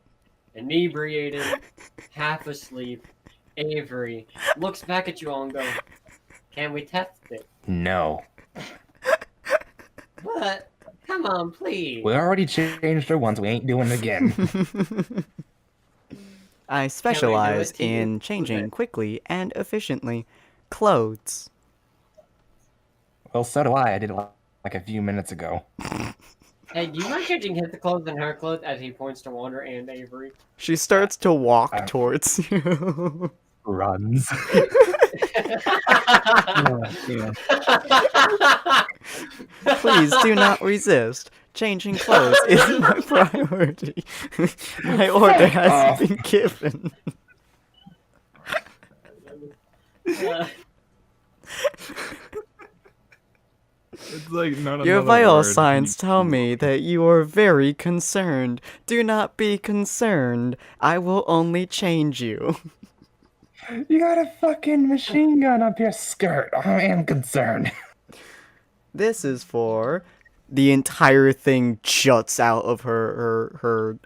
inebriated, half asleep Avery. Looks back at you all and goes, "Can we test it?" No. But come on, please. We already changed her once. We ain't doing it again. I specialize to you? in changing quickly and efficiently clothes. Well, so do I. I did it like a few minutes ago. Hey, do you mind changing his clothes and her clothes as he points to Wander and Avery? She starts to walk I- towards you. Runs. Please do not resist. Changing clothes is my priority. My order has off. been given. It's like not Your another vital word. signs tell me that you are very concerned. Do not be concerned. I will only change you. You got a fucking machine gun up your skirt. I am concerned. This is for the entire thing juts out of her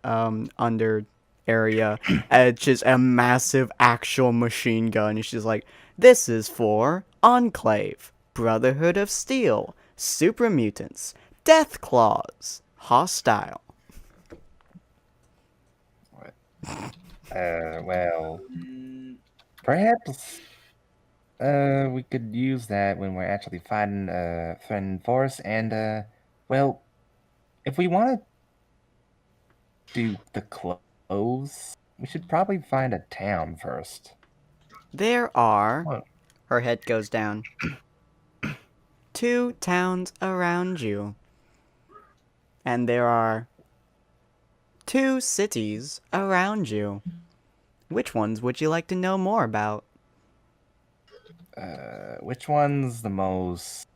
under area. It's just a massive actual machine gun. And she's like, this is for Enclave, Brotherhood of Steel, Super Mutants, Death Claws, Hostile. Well, Mm, perhaps, we could use that when we're actually fighting, threatening force, and, well, if we want to do the clothes, we should probably find a town first. There are, What? her head goes down, 2 towns around you. And there are 2 cities around you. Which ones would you like to know more about? Which one's the most,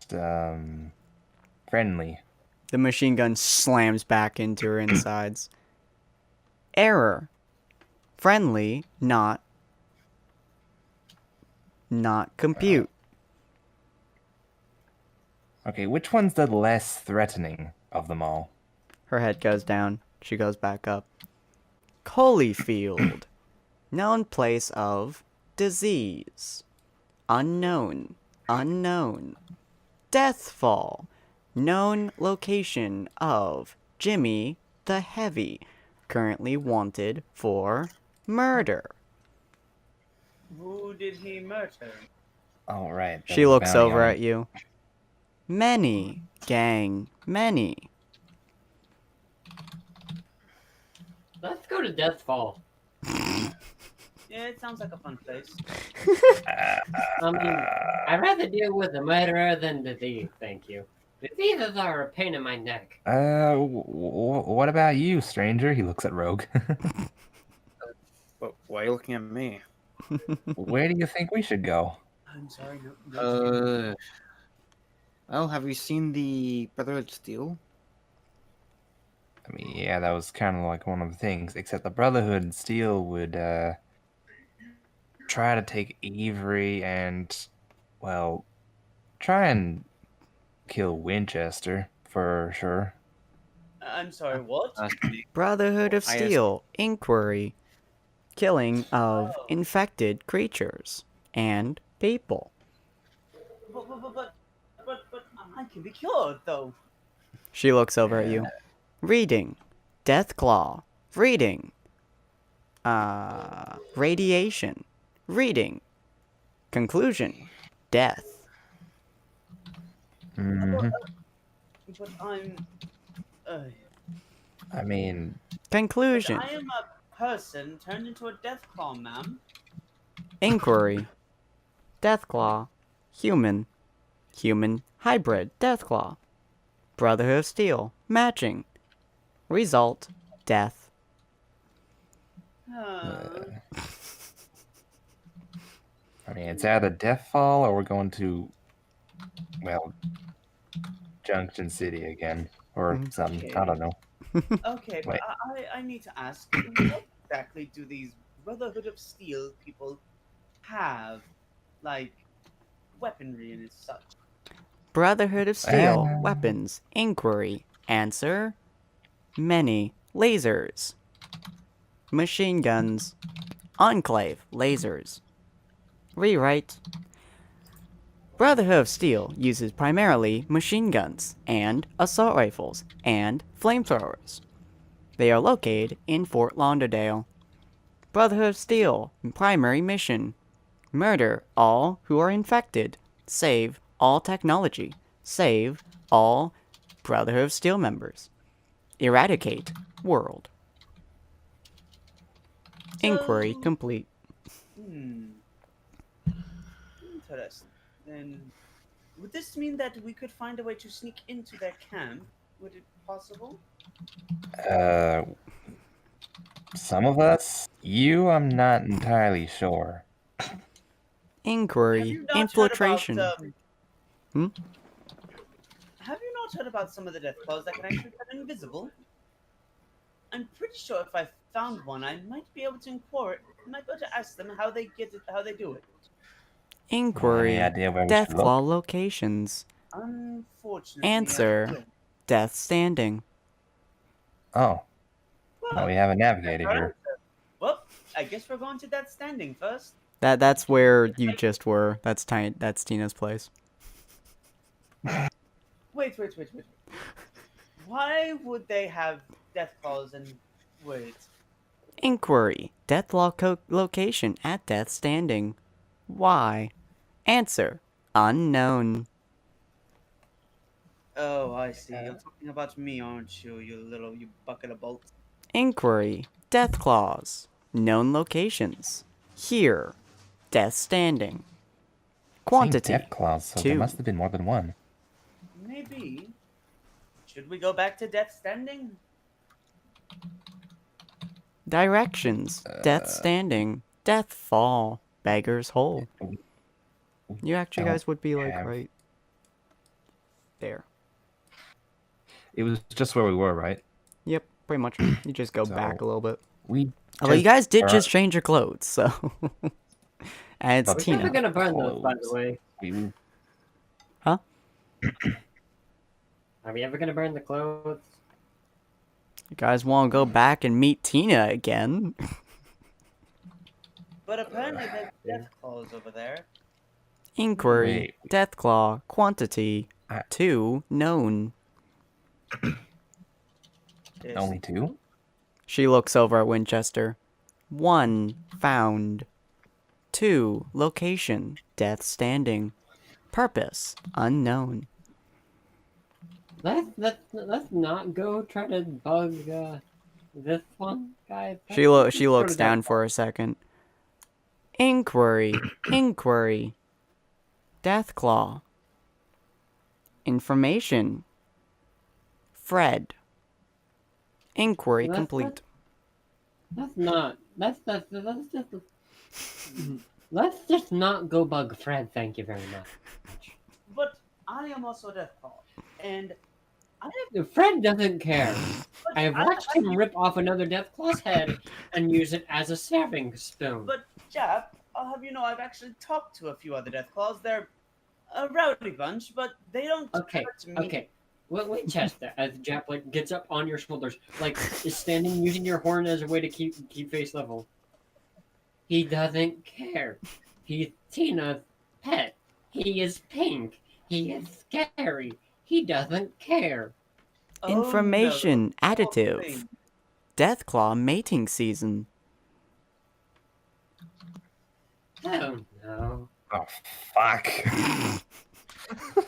friendly? The machine gun slams back into her insides. Error. Friendly, not compute. Okay, which one's the less threatening of them all? Her head goes down. She goes back up. Holyfield. Known place of disease. Unknown. Unknown. Deathfall. Known location of Jimmy the Heavy. Currently wanted for murder. who did he murder? All right. She looks over at you. Many, gang, many. Let's go to Deathfall. Yeah, it sounds like a fun place. I mean, I'd rather deal with a murderer than the thief, thank you. The thieves are a pain in my neck. What about you, stranger? He looks at Rogue. Why are you looking at me? Where do you think we should go? I'm sorry. No. Well, have you seen the Brotherhood Steel? I mean, yeah, that was kind of like one of the things, except the Brotherhood and Steel would, try to take Avery and, well, try and kill Winchester for sure. I'm sorry, what? Brotherhood of I Steel. Inquiry. Killing of Oh. infected creatures and people. But I can be cured, though. She looks over at you. Reading. Deathclaw. Reading. Radiation. Reading. Conclusion. Death. Hmm. But I'm... Uh, I mean, Conclusion. I am a person turned into a deathclaw, ma'am. Inquiry. Deathclaw. Human. Human hybrid. Deathclaw. Brotherhood of Steel. Matching. Result. Death. I mean, it's either Deathfall or we're going to, well, Junction City again or something. I don't know. Okay, but Wait. I need to ask, what exactly do these Brotherhood of Steel people have? Like, weaponry and such? Brotherhood of Steel. Weapons. Inquiry. Answer. Many. Lasers. Machine guns. Enclave. Lasers. Rewrite. Brotherhood of Steel uses primarily machine guns and assault rifles and flamethrowers. They are located in Fort Lauderdale. Brotherhood of Steel primary mission: murder all who are infected, save all technology, save all Brotherhood of Steel members, eradicate world. Inquiry So- complete. Interesting. Then, would this mean that we could find a way to sneak into their camp? Would it be possible? Some of us. You, I'm not entirely sure. Inquiry. Have you not Infiltration. Heard about, Hmm? Have you not heard about some of the deathclaws that can actually turn invisible? I'm pretty sure if I found one, I might be able to inquire. I might be able to ask them how they get it, how they do it. Inquiry. Any idea where we should look? Deathclaw locations. Unfortunately, Answer. Death Standing. Oh, well, we have a navigator here. Well, I guess we're going to that standing first. That's where you just were. That's Tina's place. Wait. Why would they have deathclaws and wait? Inquiry. Deathclaw location at Death Standing. Why? Answer. Unknown. Oh, I see. You're talking about me, aren't you? You bucket of bolts. Inquiry. Deathclaws. Known locations. Here. Death Standing. Quantity. Death claws, so 2. there must have been more than one. Maybe. Should we go back to Death Standing? Directions. Death Standing. Death Fall. Beggar's Hole. You actually guys would be like right there. It was just where we were, right? Yep, pretty much. You just go back a little bit. We. Although you guys did just change your clothes, so. And it's But We're Tina. never gonna burn those, by the way. Huh? Are we ever gonna burn the clothes? You guys want to go back and meet Tina again? But apparently there's deathclaws over there. Inquiry. Deathclaw. Quantity. 2. Known. Only 2? She looks over at Winchester. 1. Found. 2. Location. Death Standing. Purpose. Unknown. Let's not go try to bug this one guy. She looks down for a second. Inquiry. Inquiry. Deathclaw. Information. Fred. Inquiry That's complete. Let's just not go bug Fred. Thank you very much. But I am also deathclaw, and Fred doesn't care. I have watched him rip off another Deathclaw's head and use it as a serving spoon. But Jap, I'll have you know I've actually talked to a few other Deathclaws. They're a rowdy bunch, but they don't Okay, hurt me. okay. Well, Winchester, as Jap like gets up on your shoulders, like is standing using your horn as a way to keep face level. He doesn't care. He's Tina's pet. He is pink. He is scary. He doesn't care. Oh, Information no, the whole additive. thing. Deathclaw mating season. Oh no. Oh, fuck.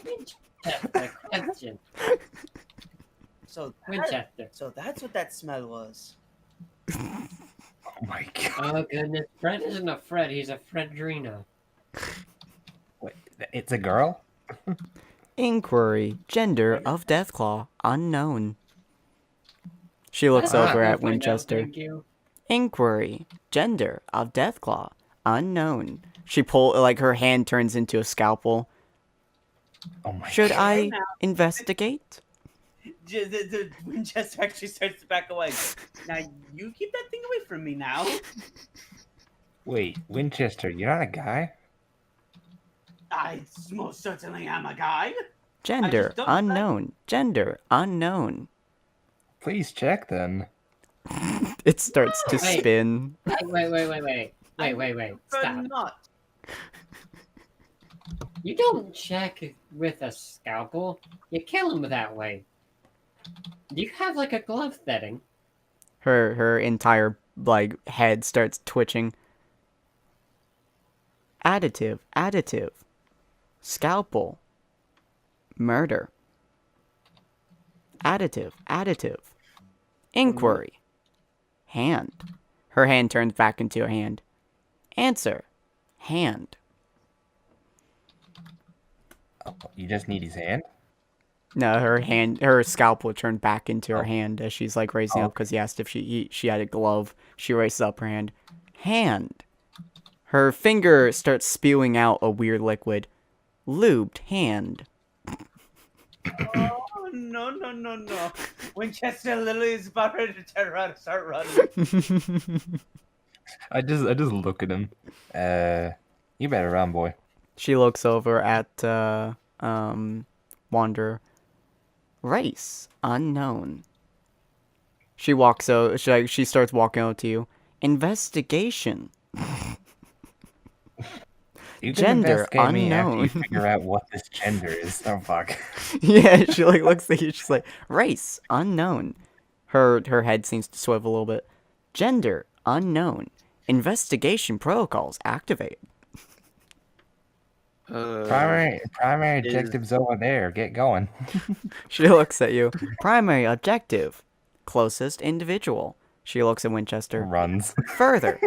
Winchester, question. So Winchester. so that's what that smell was. Oh my god. Oh goodness, Fred isn't a Fred. He's a Fredrina. Wait, it's a girl? Inquiry. Gender of Deathclaw unknown. She looks That's over not at gonna find out, Winchester. thank you. Inquiry. Gender of Deathclaw unknown. She her hand turns into a scalpel. Oh my Should god. I now. investigate? The Winchester actually starts to back away. Now you keep that thing away from me now. Wait, Winchester, you're not a guy? I most certainly am a guy. Gender don't unknown. Gender unknown. Please check then. It starts to Wait. spin. Wait. But Stop. not. You don't check with a scalpel. You kill him that way. Do you have like a glove setting? Her entire head starts twitching. Additive. Scalpel. Murder. Additive. Inquiry. Hand. Her hand turns back into a hand. Answer. Hand. Oh, you just need his hand? No, her scalpel turned back into her hand as she's raising Oh. up because he asked if she had a glove. She raises up her hand. Hand. Her finger starts spewing out a weird liquid. Lubed hand. Oh no. Winchester literally is about ready to turn around and start running. I just look at him. You better run, boy. She looks over at Wanderer. Race unknown. She she starts walking out to you. Investigation. You can Gender investigate me after unknown. you figure out what this gender is. Oh fuck. Yeah, she looks at you. She's like, race unknown. Her head seems to swivel a little bit. Gender unknown. Investigation protocols activated. Primary objectives over there. Get going. She looks at you. Primary objective. Closest individual. She looks at Winchester. Runs. Further.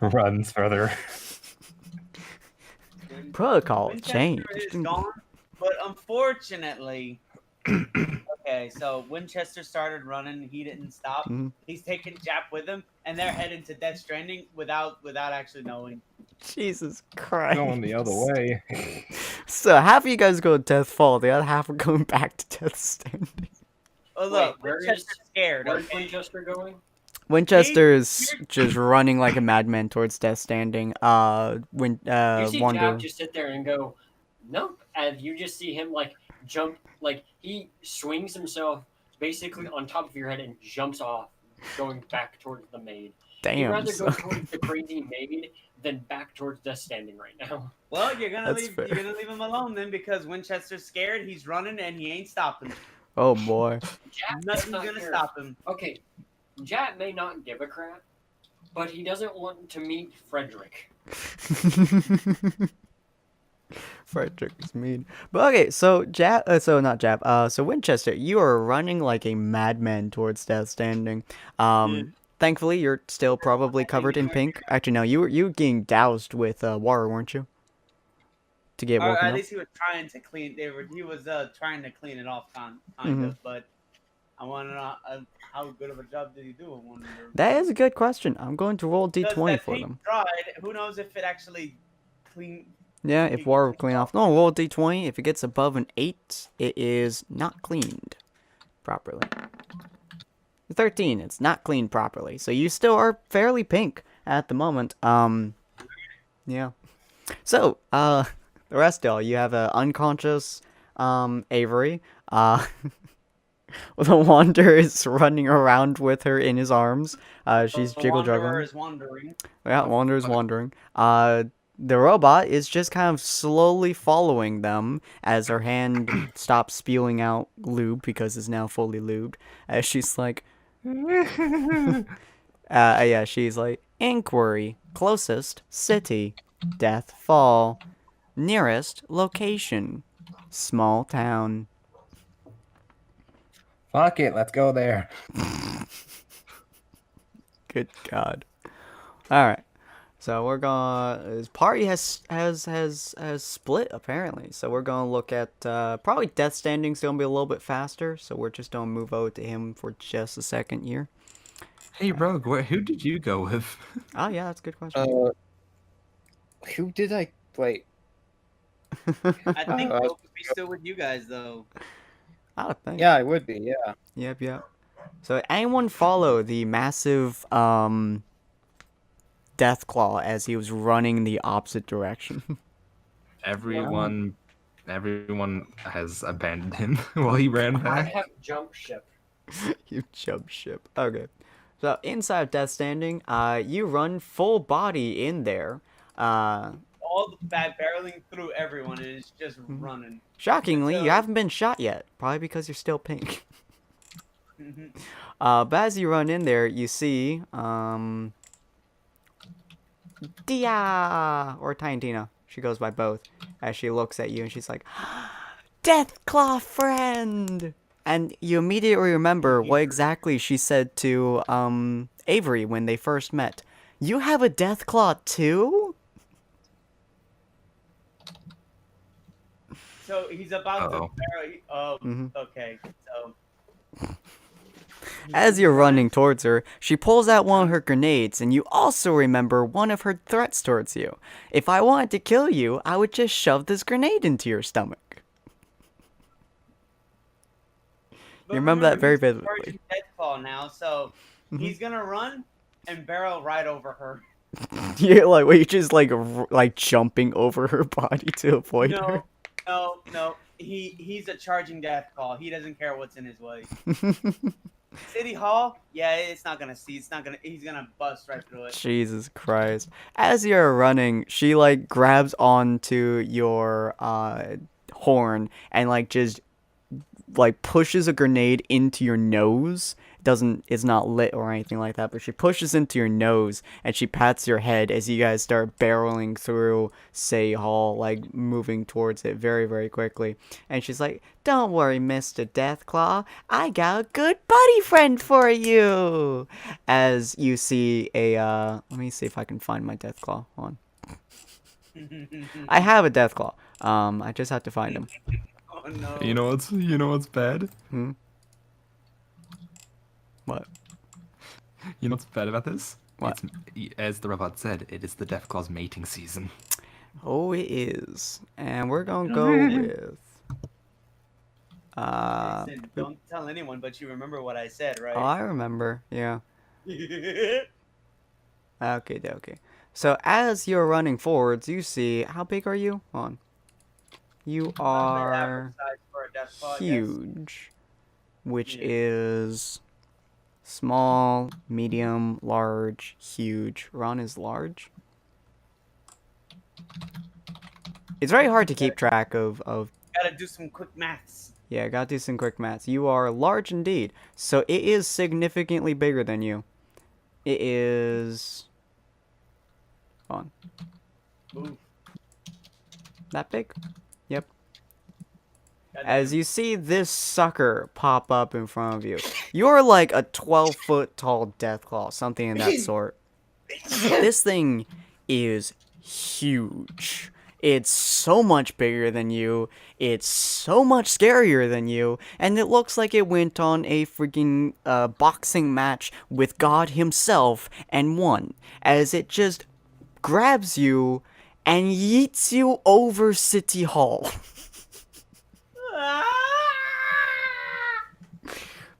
Runs further. Protocol Winchester changed. is gone, but unfortunately, okay. So Winchester started running. He didn't stop. Mhm. He's taking Jap with him, and they're heading to Death Stranding without actually knowing. Jesus Christ. Going the other way. So half of you guys go to Death Fall. The other half are going back to Death Standing. Oh look, where Winchester's scared. Where's Okay. Winchester going? Winchester's just running like a madman towards Death Standing. You see Wander. Jab just sit there and go, nope. And you just see him jump, he swings himself basically on top of your head and jumps off, going back towards the maid. He'd Damn. rather So, go towards the crazy maid than back towards Death Standing right now. Well, you're gonna That's fair. leave him alone then because Winchester's scared. He's running and he ain't stopping. oh boy. Jab does Nothing's not gonna care. stop him. Okay, Jab may not give a crap, but he doesn't want to meet Frederick. Frederick is mean. But okay, so so Winchester, you are running like a madman towards Death Standing. Thankfully, you're still probably covered in pink. Actually, no, you were getting doused with water, weren't you? To get Or woken at up. least he was trying to clean. He was trying to clean it off, kind Mm-hmm. of. But I want to know how good of a job did he do? I wonder. That is a good question. I'm going to roll Because d20 that for paint them. dried. Who knows if it actually clean? Yeah, if water will clean off. No, roll d20. If it gets above an 8, it is not cleaned properly. 13, it's not cleaned properly. So you still are fairly pink. at the moment. Yeah. So, the rest of y'all, you have a unconscious, Avery. The Wanderer is running around with her in his arms. She's The jiggle Wanderer juggling. is wandering. Yeah, Wanderer's wandering. The robot is just kind of slowly following them as her hand stops spewing out lube because it's now fully lubed. As she's like, yeah, she's like, inquiry, closest city, death fall, nearest location, small town. Fuck it, let's go there. Good God. All right. So we're gonna. His party has split apparently. So we're gonna look at probably Death Standing's gonna be a little bit faster. So we're just gonna move over to him for just a second here. Hey, Rogue, who did you go with? Oh yeah, that's a good question. Who did I wait? I think Uh, Rogue would be still with you guys though. I don't think. Yeah, I would be. Yeah. Yep. So anyone follow the massive Death Claw as he was running the opposite direction? Everyone has abandoned him while he ran I back. have jump ship. You jump ship. Okay. So inside of Death Standing, you run full body in there. All the bad barreling through everyone and it's just running. Shockingly, you So- haven't been shot yet. Probably because you're still pink. But as you run in there, you see, Dia or Tiantina. She goes by both. As she looks at you and she's like, Deathclaw friend! And you immediately remember what exactly she said to, Avery when they first met. You have a Deathclaw too? So he's about Uh-oh. to barrel. Mhm. Okay. So As you're running towards her, she pulls out one of her grenades, and you also remember one of her threats towards you. If I wanted to kill you, I would just shove this grenade into your stomach. But You remember that very he's vividly. charging Deathclaw now, so Mhm. he's gonna run and barrel right over her. You're like, wait, just like jumping over her body to avoid her. No. He's a charging Deathclaw. He doesn't care what's in his way. City Hall, yeah, it's not gonna see. He's gonna bust right through it. Jesus Christ. As you're running, she like grabs onto your horn and like just like pushes a grenade into your nose. It's not lit or anything like that, but she pushes into your nose and she pats your head as you guys start barreling through Say Hall, like moving towards it very, very quickly. And she's like, "Don't worry, Mr. Deathclaw, I got a good buddy friend for you." As you see a let me see if I can find my Deathclaw. Hold on. I have a Deathclaw. I just have to find him. Oh no. You know what's bad? Hmm? What? You know what's bad about this? What? It's, as the robot said, it is the Deathclaw's mating season. Oh, it is. And we're gonna go with Listen, don't tell anyone, but you remember what I said, oh, right? I remember. Yeah. Okay. So as you're running forwards, you see, how big are you? Hold on. You are Average size for a Deathclaw, I guess. huge, which Yeah. is small, medium, large, huge. Ron is large. It's very hard to keep track of. Gotta do some quick maths. Yeah, gotta do some quick maths. You are large indeed. So it is significantly bigger than you. It is. Hold on. Ooh. That big? Yep. Gotta As do- you see this sucker pop up in front of you, you're like a 12-foot tall Deathclaw, something in that sort. This thing is huge. It's so much bigger than you. It's so much scarier than you. And it looks like it went on a freaking boxing match with God himself and won. As it just grabs you and yeets you over City Hall.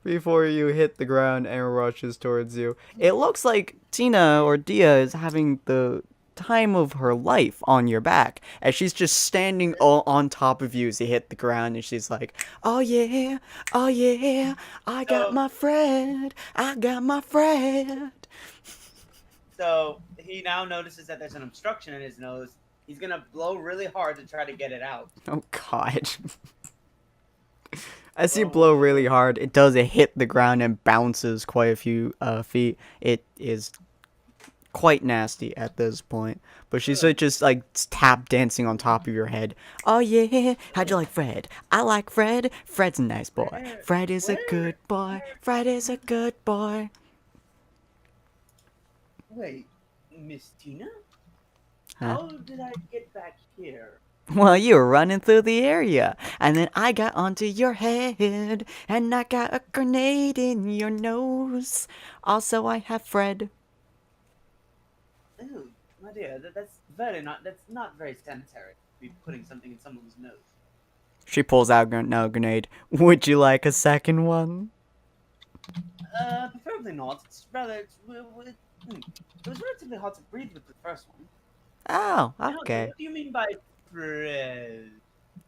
before you hit the ground and rushes towards you. It looks like Tina or Dia is having the time of her life on your back as she's just standing all on top of you as you hit the ground, and she's like, oh yeah, I got So- my Fred, I got my Fred. So he now notices that there's an obstruction in his nose. He's gonna blow really hard to try to get it out. Oh god. As you blow really hard, it does hit the ground and bounces quite a few feet. It is quite nasty at this point. But she's just like tap dancing on top of your head. Oh yeah, how'd you like Fred? I like Fred. Fred's a nice boy. Fred is a good boy. Fred is a good boy. Wait, Miss Tina? Huh? How did I get back here? Well, you were running through the area, and then I got onto your head, and I got a grenade in your nose. Also, I have Fred. Oh, my dear, that's not very sanitary to be putting something in someone's nose. She pulls out no grenade. Would you like a second one? Preferably not. It was relatively hard to breathe with the first one. Oh, Now, okay. what do you mean by Fred?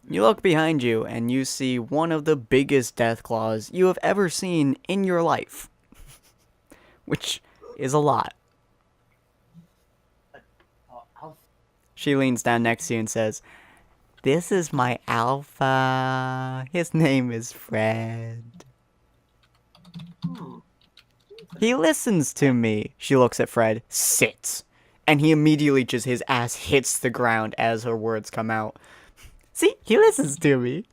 You look behind you, and you see one of the biggest death claws you have ever seen in your life. Which is a lot. Alpha. She leans down next to you and says, this is my alpha. His name is Fred. Hmm. He listens to me. She looks at Fred, sits. And he immediately just, his ass hits the ground as her words come out. See, he listens to me.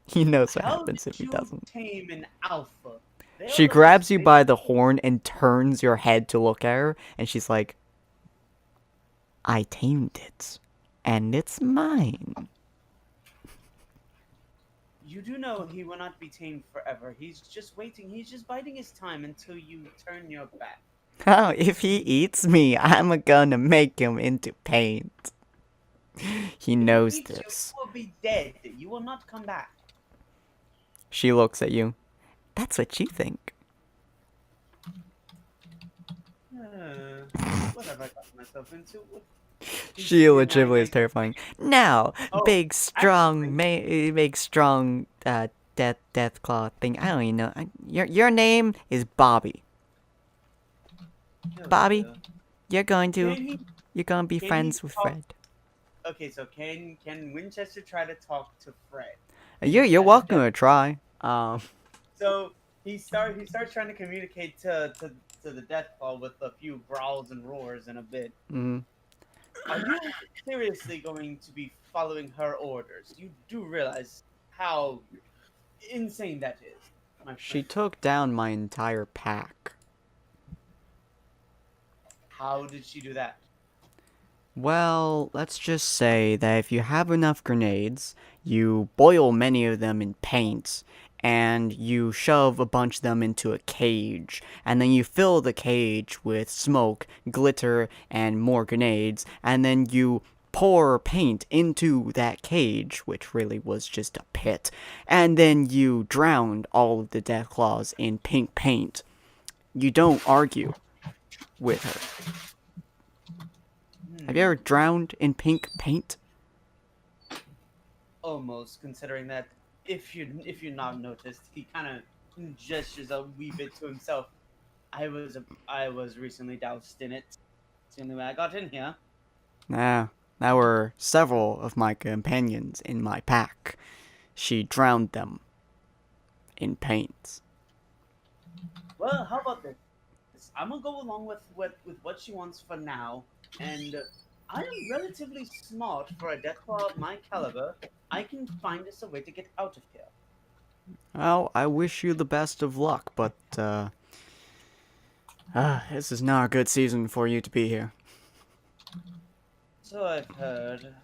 He knows what How happens did if he you doesn't. tame an alpha? They She are grabs you those by the horn and turns your head to look at her, and she's like, I tamed it, and it's mine. You do know he will not be tamed forever. He's just waiting. He's just biding his time until you turn your back. Oh, if he eats me, I'm gonna make him into paint. He knows If he eats this. You will be dead. You will not come back. She looks at you. That's what you think. What have I got myself into? She legitimately is terrifying. Now, Oh, big strong, death claw thing. I don't even know. Your name is Bobby. Bobby, you're going to be can friends he with talk- Fred. Okay, so can Winchester try to talk to Fred? You're welcome to try. So he starts trying to communicate to the Death Claw with a few growls and roars and a bit. Mhm. Are you seriously going to be following her orders? You do realize how insane that is, my friend. She took down my entire pack. How did she do that? Well, let's just say that if you have enough grenades, you boil many of them in paint, and you shove a bunch of them into a cage, and then you fill the cage with smoke, glitter, and more grenades, and then you pour paint into that cage, which really was just a pit, and then you drowned all of the Death Claws in pink paint. You don't argue with her. Have you ever drowned in pink paint? Almost, considering that if you not noticed, he kind of gestures a wee bit to himself. I was recently doused in it. It's the only way I got in here. Nah, there were several of my companions in my pack. She drowned them in paint. Well, how about this? I'm gonna go along with what she wants for now, and I am relatively smart for a Deathclaw of my caliber. I can find us a way to get out of here. Well, I wish you the best of luck, but this is not a good season for you to be here. So I've heard.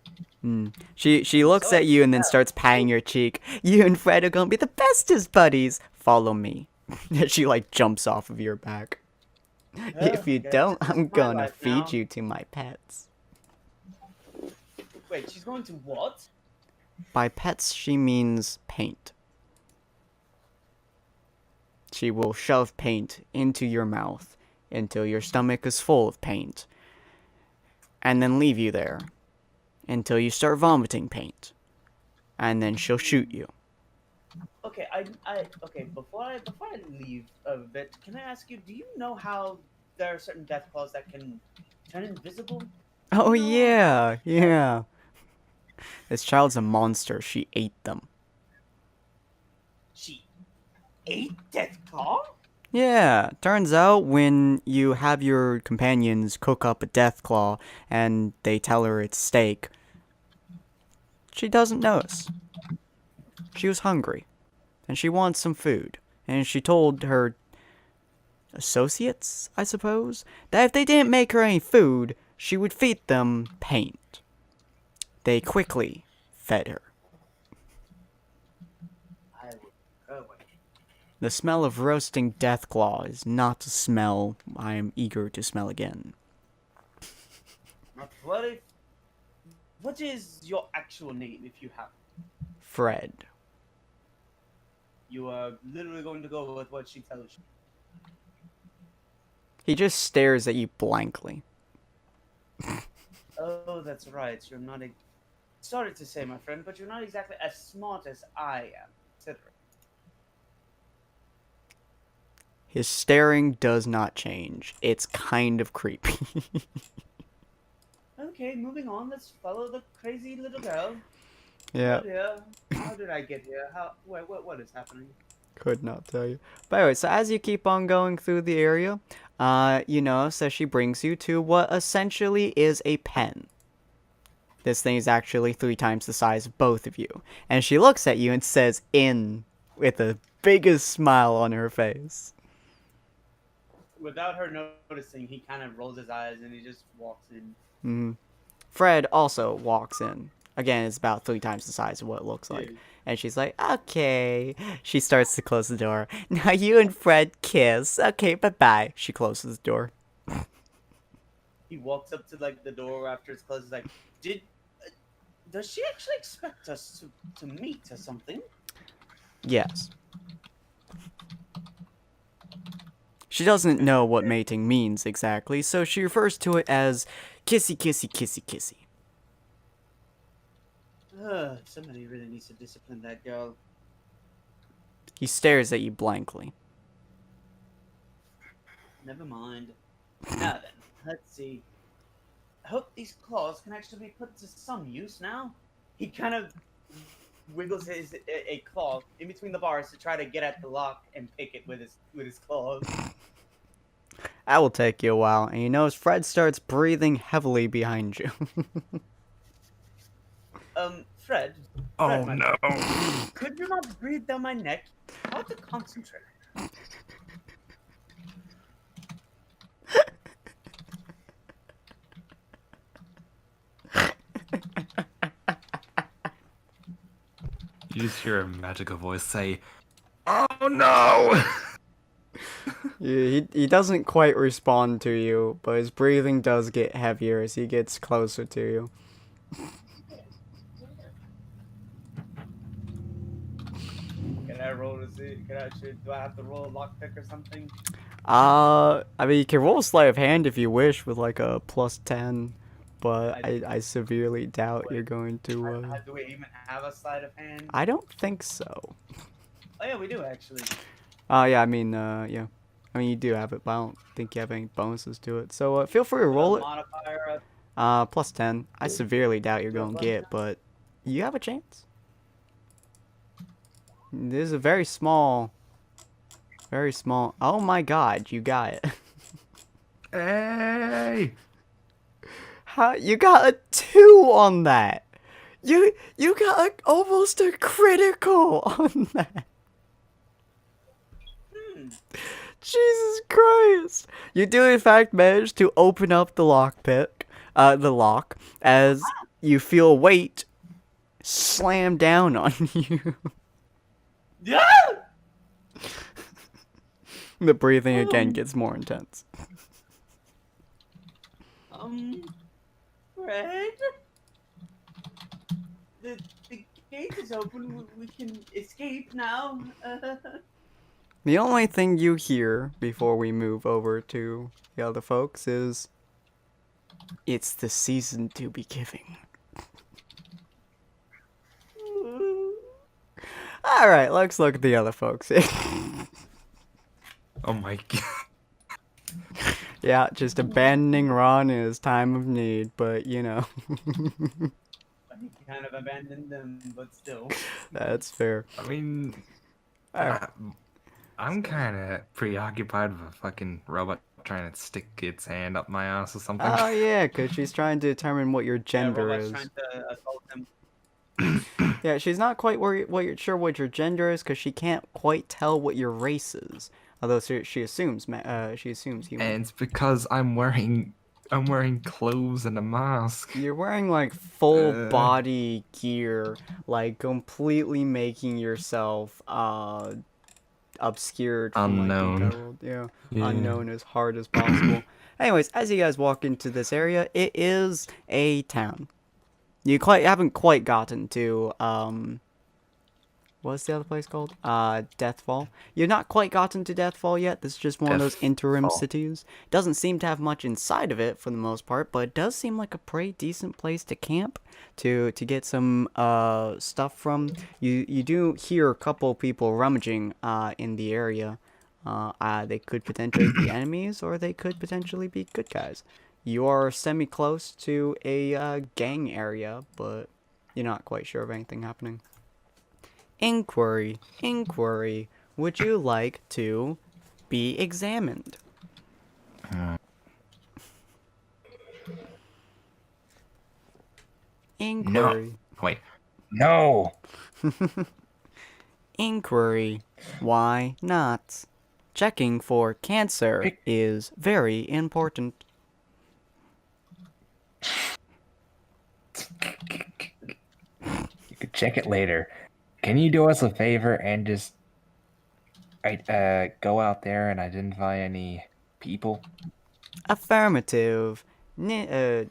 She looks at you and then starts patting your cheek. You and Fred are gonna be the bestest buddies. Follow me. She like jumps off of your back. If you don't, I'm gonna feed you to my pets. Wait, she's going to what? By pets, she means paint. She will shove paint into your mouth until your stomach is full of paint, and then leave you there until you start vomiting paint, and then she'll shoot you. Okay, okay. Before I leave a bit, can I ask you? Do you know how there are certain death claws that can turn invisible? Oh No. yeah, yeah. This child's a monster. She ate them. She ate Death Claw? Yeah, turns out when you have your companions cook up a death claw and they tell her it's steak, she doesn't notice. She was hungry, and she wants some food, and she told her associates, I suppose, that if they didn't make her any food, she would feed them paint. They quickly fed her. I will go away. The smell of roasting deathclaw is not a smell I am eager to smell again. What is your actual name, if you have? Fred. You are literally going to go with what she tells you. He just stares at you blankly. Oh, that's right. You're not. Sorry to say, my friend, but you're not exactly as smart as I am. Considering. His staring does not change. It's kind of creepy. Okay, moving on. Let's follow the crazy little girl. Yeah, Oh dear. How did I get here? What is happening? could not tell you. But anyway, so as you keep on going through the area, you notice that she brings you to what essentially is a pen. This thing is actually 3 times the size of both of you. And she looks at you and says, "In," with the biggest smile on her face. Without her noticing, he kind of rolls his eyes and he just walks in. Fred also walks in. Again, it's about 3 times the size of what it looks like. And she's like, "Okay." She starts to close the door. "Now you and Fred kiss. Okay, bye-bye." She closes the door. He walks up to like the door after it's closed. He's like, does she actually expect us to meet or something?" Yes. She doesn't know what mating means exactly, so she refers to it as kissy, kissy, kissy, kissy. Somebody really needs to discipline that girl. He stares at you blankly. Never mind. Now then, let's see. I hope these claws can actually be put to some use now. He kind of wiggles a claw in between the bars to try to get at the lock and pick it with his claws. That will take you a while, and you notice Fred starts breathing heavily behind you. Fred. Oh Fred, my no. friend, could you not breathe down my neck? How to concentrate? You just hear a magical voice say, "Oh no!" Yeah, he doesn't quite respond to you, but his breathing does get heavier as he gets closer to you. Can I roll to see? Do I have to roll a lockpick or something? I mean, you can roll a sleight of hand if you wish with like a +10, but I severely doubt you're going to. Do we even have a sleight of hand? I don't think so. Oh yeah, we do actually. Yeah, I mean, yeah. I mean, you do have it, but I don't think you have any bonuses to it. So feel free to roll it. Modifier. +10. I severely doubt you're going to get, but you have a chance. This is a very small. Oh my god, you got it. Hey! How you got a 2 on that? You got almost a critical on that. Jesus Christ! You do in fact manage to open up the the lock, as you feel weight slam down on you. Yeah. The breathing again gets more intense. Fred? The gate is open. We can escape now. The only thing you hear before we move over to the other folks is, it's the season to be giving. Alright, let's look at the other folks. Oh my god. Yeah, just abandoning Ron in his time of need, but you know. He kind of abandoned them, but still. That's fair. I mean, Alright. I'm kind of preoccupied with a fucking robot trying to stick its hand up my ass or something. Oh yeah, because she's trying to determine what your gender Robot's is. trying to assault him. Yeah, she's not quite sure what your gender is because she can't quite tell what your race is. Although she assumes human. And it's because I'm wearing clothes and a mask. You're wearing like full body gear, like completely making yourself obscured from like the Unknown. entire world. Yeah, unknown as hard as possible. Anyways, as you guys walk into this area, it is a town. You haven't quite gotten to what's the other place called? Deathfall. You've not quite gotten to Deathfall yet. This is just one of those interim Deathfall. cities. Doesn't seem to have much inside of it for the most part, but it does seem like a pretty decent place to camp to get some stuff from. You do hear a couple people rummaging in the area. They could potentially be enemies, or they could potentially be good guys. You are semi-close to a gang area, but you're not quite sure of anything happening. Inquiry. Would you like to be examined? Inquiry. Wait. No. Inquiry. Why not? Checking for cancer is very important. You could check it later. Can you do us a favor and just go out there and identify any people? Affirmative. Nadia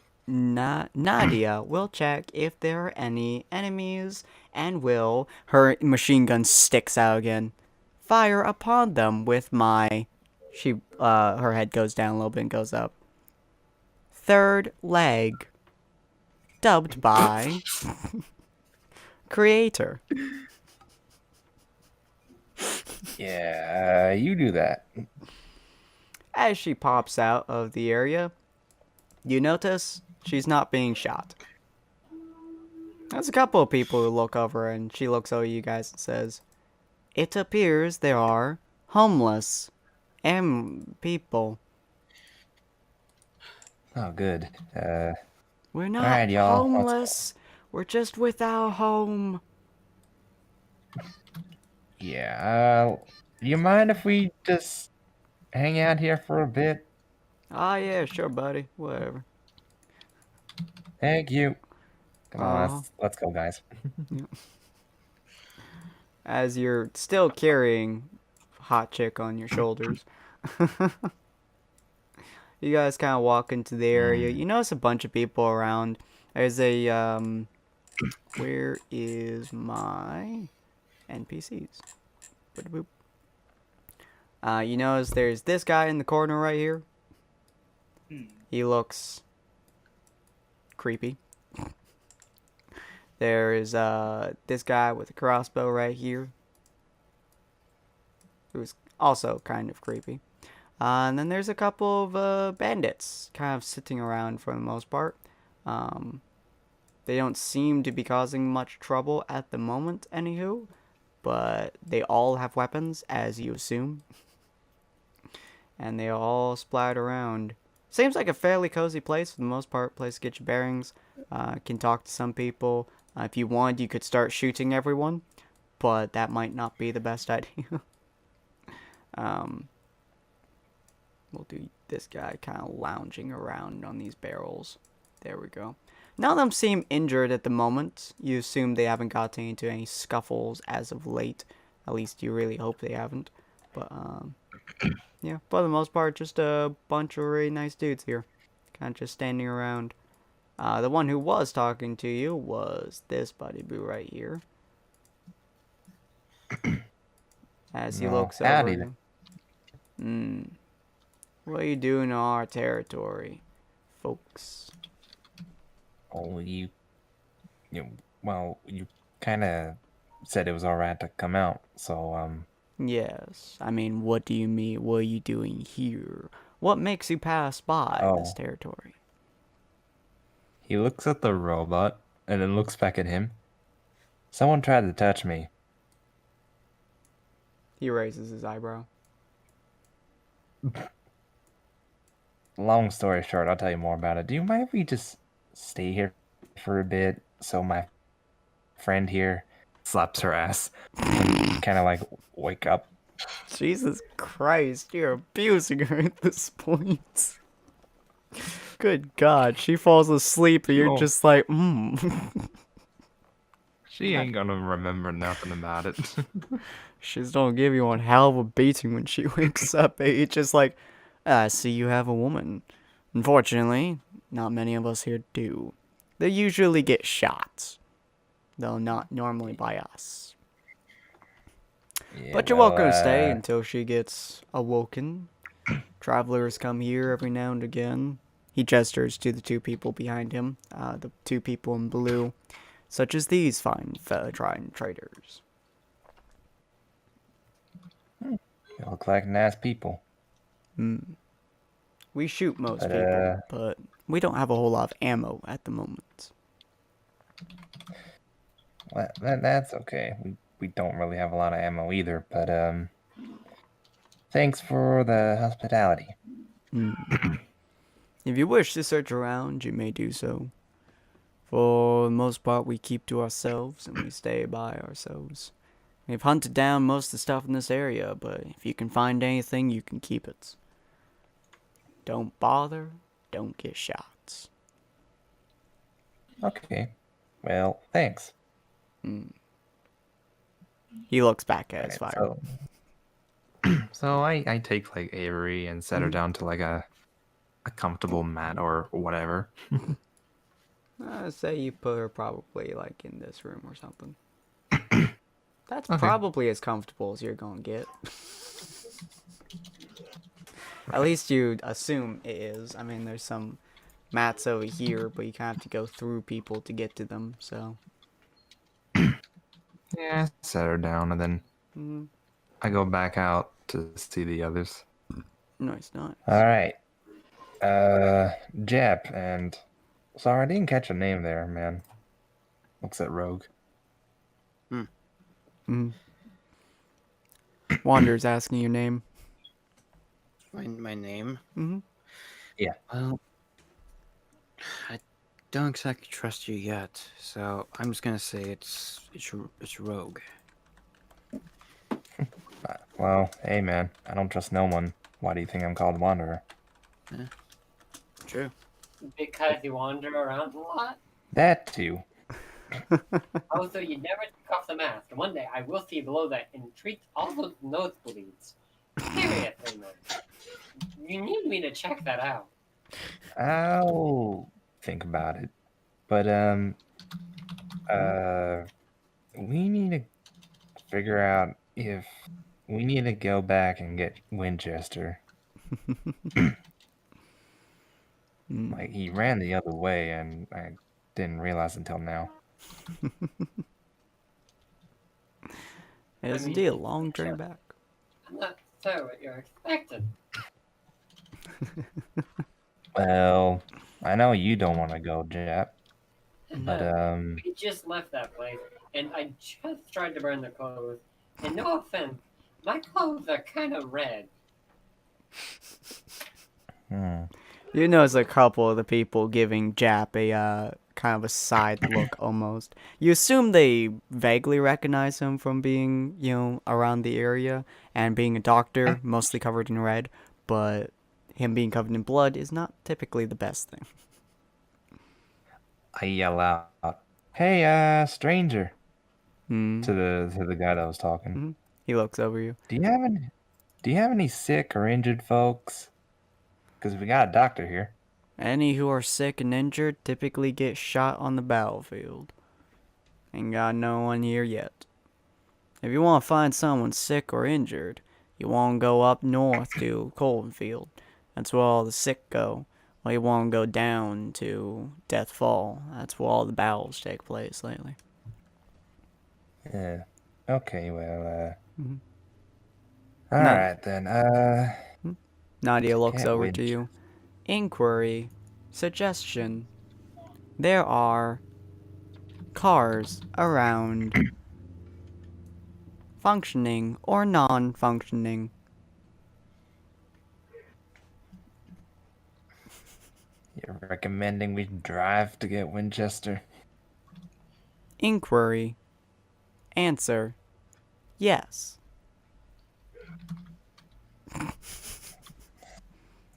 will check if there are any enemies and will, her machine gun sticks out again, fire upon them with my, her head goes down a little bit and goes up. Third leg. Dubbed by Creator. Yeah, you do that. As she pops out of the area, you notice she's not being shot. There's a couple of people who look over, and she looks over you guys and says, "It appears there are homeless people." Oh, good. We're not Alright, y'all. homeless. We're just without home. Yeah, do you mind if we just hang out here for a bit? Ah, yeah, sure, buddy. Whatever. Thank you. Come on, let's go, guys. As you're still carrying Hot Chick on your shoulders. You guys kind of walk into the area. You notice a bunch of people around. There's a, where is my NPCs? Boop. You notice there's this guy in the corner right here. He looks creepy. There's this guy with a crossbow right here, who's also kind of creepy. And then there's a couple of bandits kind of sitting around for the most part. They don't seem to be causing much trouble at the moment, anywho. But they all have weapons, as you assume. And they all splat around. Seems like a fairly cozy place for the most part. Place to get your bearings. Can talk to some people. If you want, you could start shooting everyone. But that might not be the best idea. We'll do this guy kind of lounging around on these barrels. There we go. None of them seem injured at the moment. You assume they haven't gotten into any scuffles as of late. At least you really hope they haven't. But, yeah, for the most part, just a bunch of really nice dudes here. Kind of just standing around. The one who was talking to you was this buddy boo right here. as he No, looks howdy over you. What are you doing on our territory, folks? Oh, well, you kind of said it was all right to come out, so Yes, I mean, what do you mean? What are you doing here? What makes you pass by this Oh. territory? He looks at the robot and then looks back at him. Someone tried to touch me. He raises his eyebrow. Long story short, I'll tell you more about it. Do you mind if we just stay here for a bit so my friend here slaps her ass and kind of like wake up? Jesus Christ, you're abusing her at this point. Good God, she falls asleep and you're Oh. just like, She ain't gonna remember nothing about it. She's gonna give you one hell of a beating when she wakes up. It's just like, I see you have a woman. Unfortunately, not many of us here do. They usually get shot, though not normally by us. Yeah, But you're welcome to stay until she gets awoken. Travelers come here every now and again. He gestures to the two people behind him, the two people in blue, such as these fine traders. You look like nice people. We shoot most But, people, but we don't have a whole lot of ammo at the moment. Well, that's okay. We don't really have a lot of ammo either, but thanks for the hospitality. If you wish to search around, you may do so. For the most part, we keep to ourselves and we stay by ourselves. We've hunted down most of the stuff in this area, but if you can find anything, you can keep it. Don't bother, don't get shot. Okay. Well, thanks. He looks back at his Alright, fire. So I take like Avery and set her down to like a comfortable mat or whatever. Say you put her probably like in this room or something. That's Okay. probably as comfortable as you're gonna get. At least you assume it is. I mean, there's some mats over here, but you kind of have to go through people to get to them, so. Yeah, set her down and then I go back out to see the others. Nice, nice. Alright. Jep, and sorry, I didn't catch a name there, man. Looks at Rogue. Wander's asking your name. My name? Yeah. Well, I don't exactly trust you yet, so I'm just gonna say it's Rogue. Well, hey, man. I don't trust no one. Why do you think I'm called Wanderer? True. Because you wander around a lot? That too. Also, you never take off the mask. And one day I will see below that and treat all those nosebleeds. Seriously, man. You need me to check that out. I'll think about it. But, we need to figure out if we need to go back and get Winchester. Like, he ran the other way, and I didn't realize until now. It is I mean, indeed a long journey back. I'm not sure what you're expecting. Well, I know you don't want to go, Jap. But, We just left that place, and I just tried to burn the clothes. And no offense, my clothes are kind of red. You notice a couple of the people giving Jap a kind of a side look almost. You assume they vaguely recognize him from being, around the area and being a doctor, mostly covered in red, but him being covered in blood is not typically the best thing. I yell out, "Hey, stranger!" Hmm. to the guy that was talking. He looks over you. Do you have any sick or injured folks? Because we got a doctor here. Any who are sick and injured typically get shot on the battlefield. Ain't got no one here yet. If you want to find someone sick or injured, you want to go up north to Coltonfield. That's where all the sick go. Or you want to go down to Death Fall. That's where all the battles take place lately. Yeah. Okay, well, Mhm. alright then, Nadia looks Can't over win. to you. Inquiry. Suggestion. There are cars around, functioning or non-functioning. you're recommending we drive to get Winchester? Inquiry. Answer. Yes.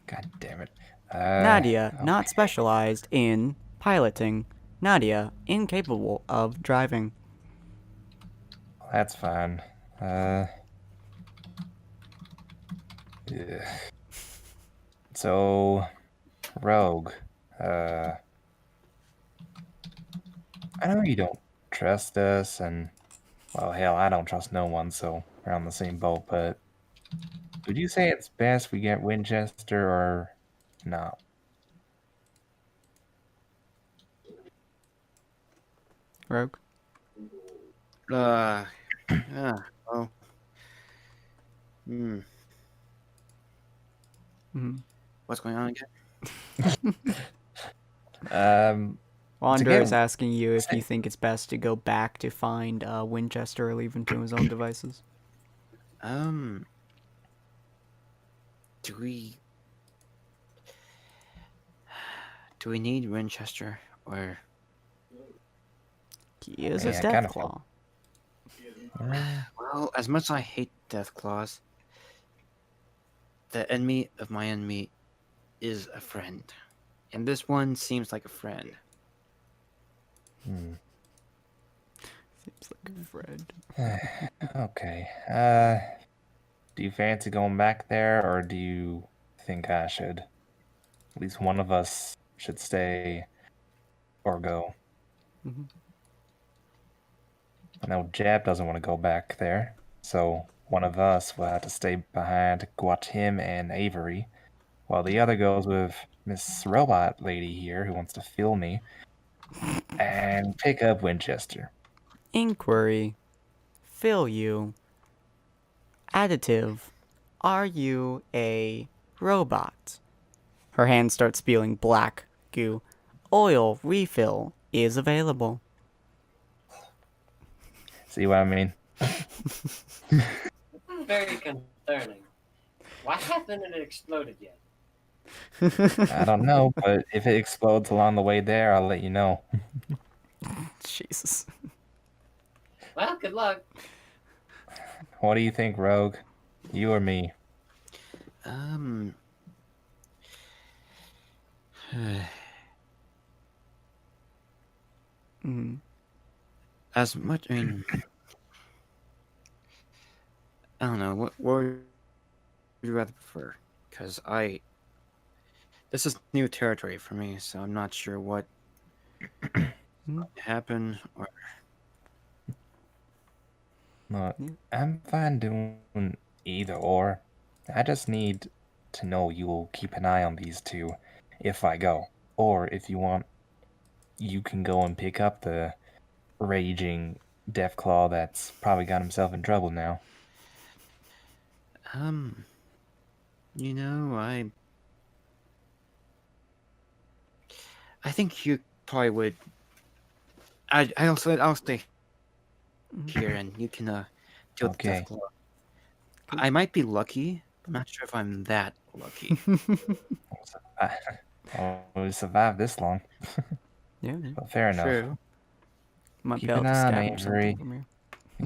God damn it. Nadia, not okay. specialized in piloting. Nadia, incapable of driving. That's fine. Yeah. So, Rogue, I know you don't trust us, and, well, hell, I don't trust no one, so we're on the same boat, but would you say it's best we get Winchester or no? Rogue? Yeah, well. Hmm. Mm-hmm. What's going on again? Wander is get- asking you if say- you think it's best to go back to find Winchester or leave him to his own devices. Do we need Winchester or He is Yeah, a I kinda Deathclaw. well, as much as I hate Deathclaws, the enemy of my enemy is a friend. And this one seems like a friend. Seems like a friend. Okay. Do you fancy going back there, or do you think I should? At least one of us should stay or go. Mhm. I know Jab doesn't want to go back there, so one of us will have to stay behind to watch him and Avery, while the other goes with Miss Robot Lady here, who wants to fill me, and pick up Winchester. Inquiry. Fill you. Additive. Are you a robot? Her hand starts spewing black goo. Oil refill is available. See what I mean? Very concerning. Why hasn't it exploded yet? I don't know, but if it explodes along the way there, I'll let you know. Jesus. Well, good luck. What do you think, Rogue? You or me? Mm. As much, I mean, I don't know. What would you rather prefer? Because this is new territory for me, so I'm not sure what happened or. Look, I'm fine doing either or. I just need to know you'll keep an eye on these two if I go. Or if you want, you can go and pick up the raging Deathclaw that's probably got himself in trouble now. You know, I think you probably would. I'll stay here, and you can deal with Okay. Deathclaw. I might be lucky, but I'm not sure if I'm that lucky. We survived this long. Yeah, Well, fair enough. True. might Keep be able an to eye on stab him something Avery. from here.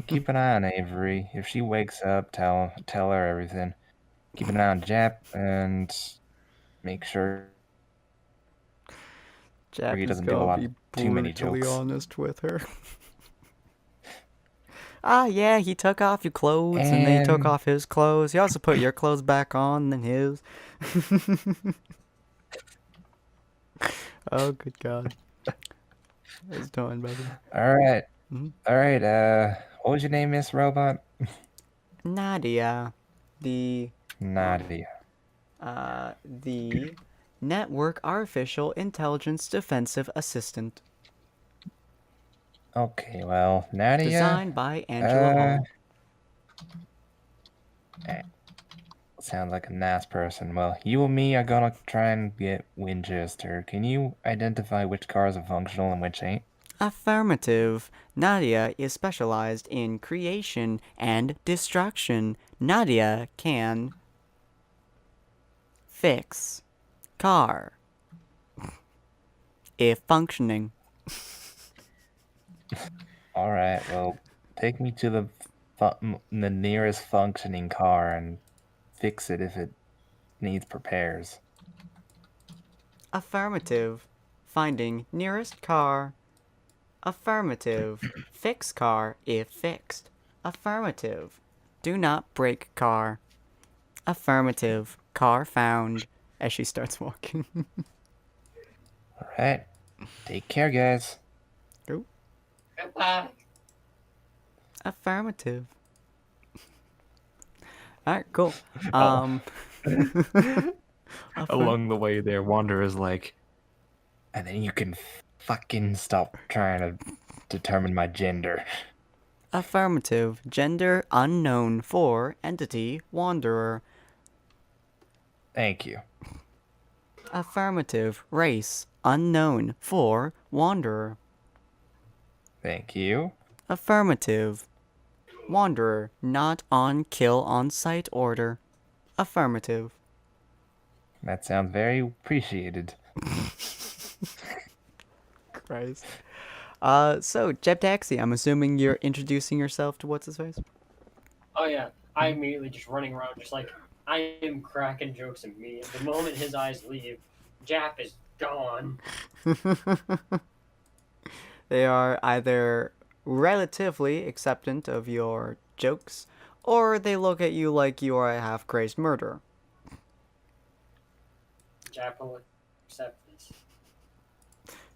Keep an eye on Avery. If she wakes up, tell her everything. Keep an eye on Jap and make sure Jack he is doesn't do a gonna lot be of too many brutally jokes. honest with her. Yeah, he took off your clothes and then he took And- off his clothes. He also put your clothes back on than his. Oh, good God. It's done, baby. All right. Mhm. All right. What was your name, Miss Robot? N.A.I.D.A. The Nadia. the Network Artificial Intelligence Defensive Assistant, Okay, well, Nadia. designed by Angela Hall. Sounds like a nice person. Well, you and me are gonna try and get Winchester. Can you identify which cars are functional and which ain't? Affirmative. Nadia is specialized in creation and destruction. Nadia can fix car if functioning. All right, well, take me to the nearest functioning car and fix it if it needs repairs. Affirmative. Finding nearest car. Affirmative. Fix car if fixed. Affirmative. Do not break car. Affirmative. Car found. As she starts walking. All right, take care, guys. Go. Goodbye. Affirmative. Alright, cool. Along the way there, Wanderer's like, And then you can fucking stop trying to determine my gender. Affirmative. Gender unknown for entity wanderer. Thank you. Affirmative. Race unknown for wanderer. Thank you. Affirmative. Wanderer not on kill on site order. Affirmative. That sounds very appreciated. Christ. So Jet Taxi, I'm assuming you're introducing yourself to what's his face? Oh yeah, I immediately just running around, just like I am cracking jokes immediately. The moment his eyes leave, Jap is gone. They are either relatively acceptant of your jokes, or they look at you like you are a half-crazed murderer. Jap will accept this.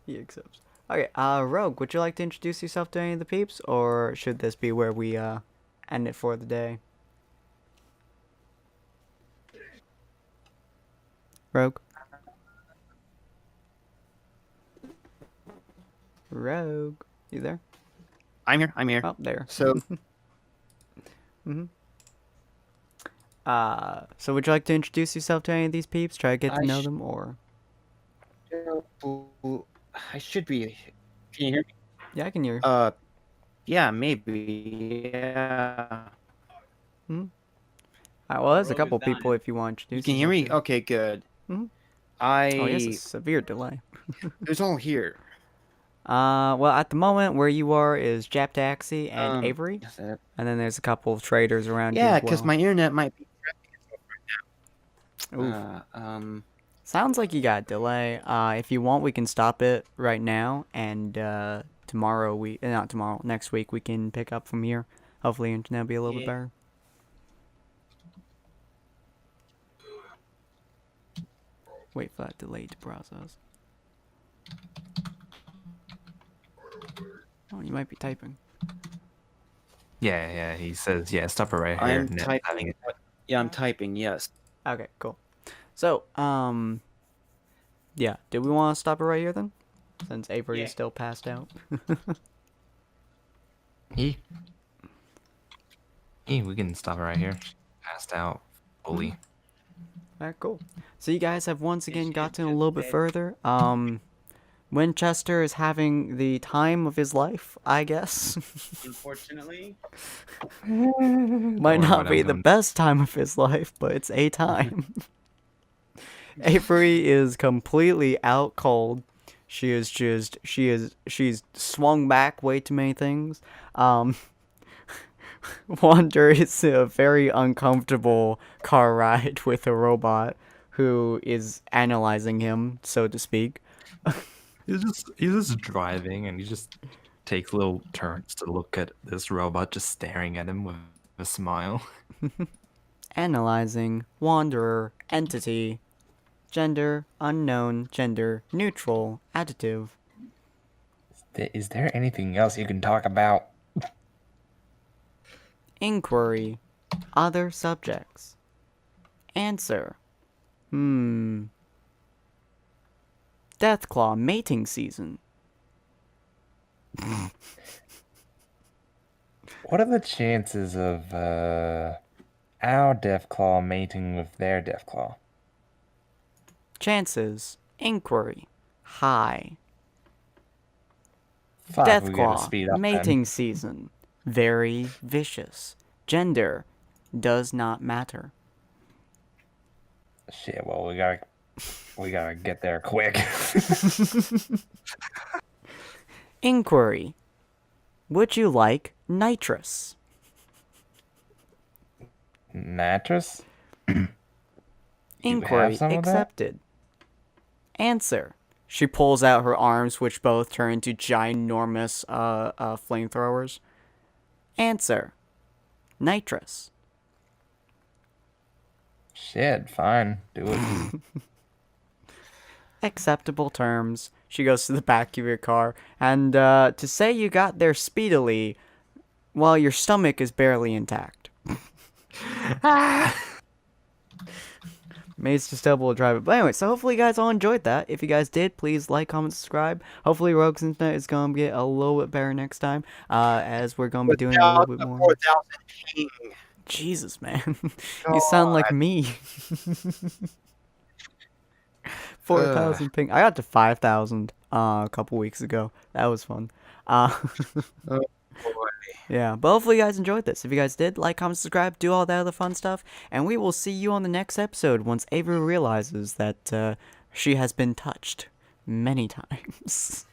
He accepts. Okay, Rogue, would you like to introduce yourself to any of the peeps, or should this be where we end it for the day? Rogue? Rogue, you there? I'm here. I'm here. Oh, there. So So would you like to introduce yourself to any of these peeps? Try to get to I know sh- them, or? I should be. Can you hear me? Yeah, I can hear you. Yeah, maybe. Yeah. Alright, well, there's a Rogue couple is dying. people if you want to You introduce can hear me? yourself Okay, good. Mhm. I. to- Oh, yes, a severe delay. Who's all here? Well, at the moment, where you are is Jap Taxi and Avery, Is that- and then there's a couple of traders around you Yeah, as because well. my internet might be. Oof. Sounds like you got a delay. If you want, we can stop it right now, and tomorrow not tomorrow, next week we can pick up from here. Hopefully, internet will be a little bit Yeah. better. Wait for that delay to process. Oh, you might be typing. yeah, he says, yeah, stop it right here. I'm Net's typing. having it. Yeah, I'm typing. Yes. Okay, cool. So, yeah, do we want to stop it right here then? Since Avery Yeah. is still passed out. We can stop it right here. Passed out fully. Alright, cool. So you guys have once again shit gotten a just little bit dead. further. Winchester is having the time of his life, I guess. Unfortunately, Might Don't not worry be about the him. best time of his life, but it's a time. Avery is completely out cold. She's swung back way too many things. Wander is a very uncomfortable car ride with a robot who is analyzing him, so to speak. He's just driving, and he just takes little turns to look at this robot just staring at him with a smile. Analyzing, wanderer, entity, gender, unknown, gender, neutral, additive. Is there anything else you can talk about? Inquiry. Other subjects. Answer. Deathclaw mating season. What are the chances of our Deathclaw mating with their Deathclaw? Chances. Inquiry. High. Fuck, we gotta speed Deathclaw up mating season. Very vicious. Gender. Does not matter. then. Shit, well, we gotta get there quick. Inquiry. Would you like nitrous? Nitrous? Inquiry some of that? accepted. Answer. She pulls out her arms, which both turn into ginormous flamethrowers. Answer. Nitrous. Shit, fine. Do it. Acceptable terms. She goes to the back of your car, and to say you got there speedily, while your stomach is barely intact. Made's just able to drive it. But anyway, so hopefully you guys all enjoyed that. If you guys did, please like, comment, subscribe. Hopefully Rogue's Internet is going to get a little bit better next time, as we're going to be doing a little bit more. 4,000 ping. Jesus, man. You sound like me. 4,000 ping. I got to 5,000 a couple weeks ago. That was fun. Yeah, but hopefully you guys enjoyed this. If you guys did, like, comment, subscribe, do all that other fun stuff, and we will see you on the next episode once Avery realizes that she has been touched many times.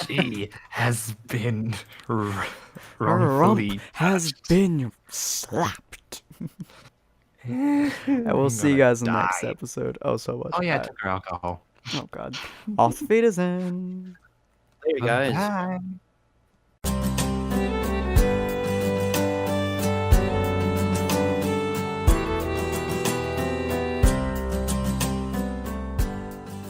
She has been Her wrongfully rump has been slapped. I will see you gonna guys in the next die. episode. Oh, so much. Oh yeah, I took her alcohol. Oh, God. Auf Wiedersehen. Later, guys. Bye.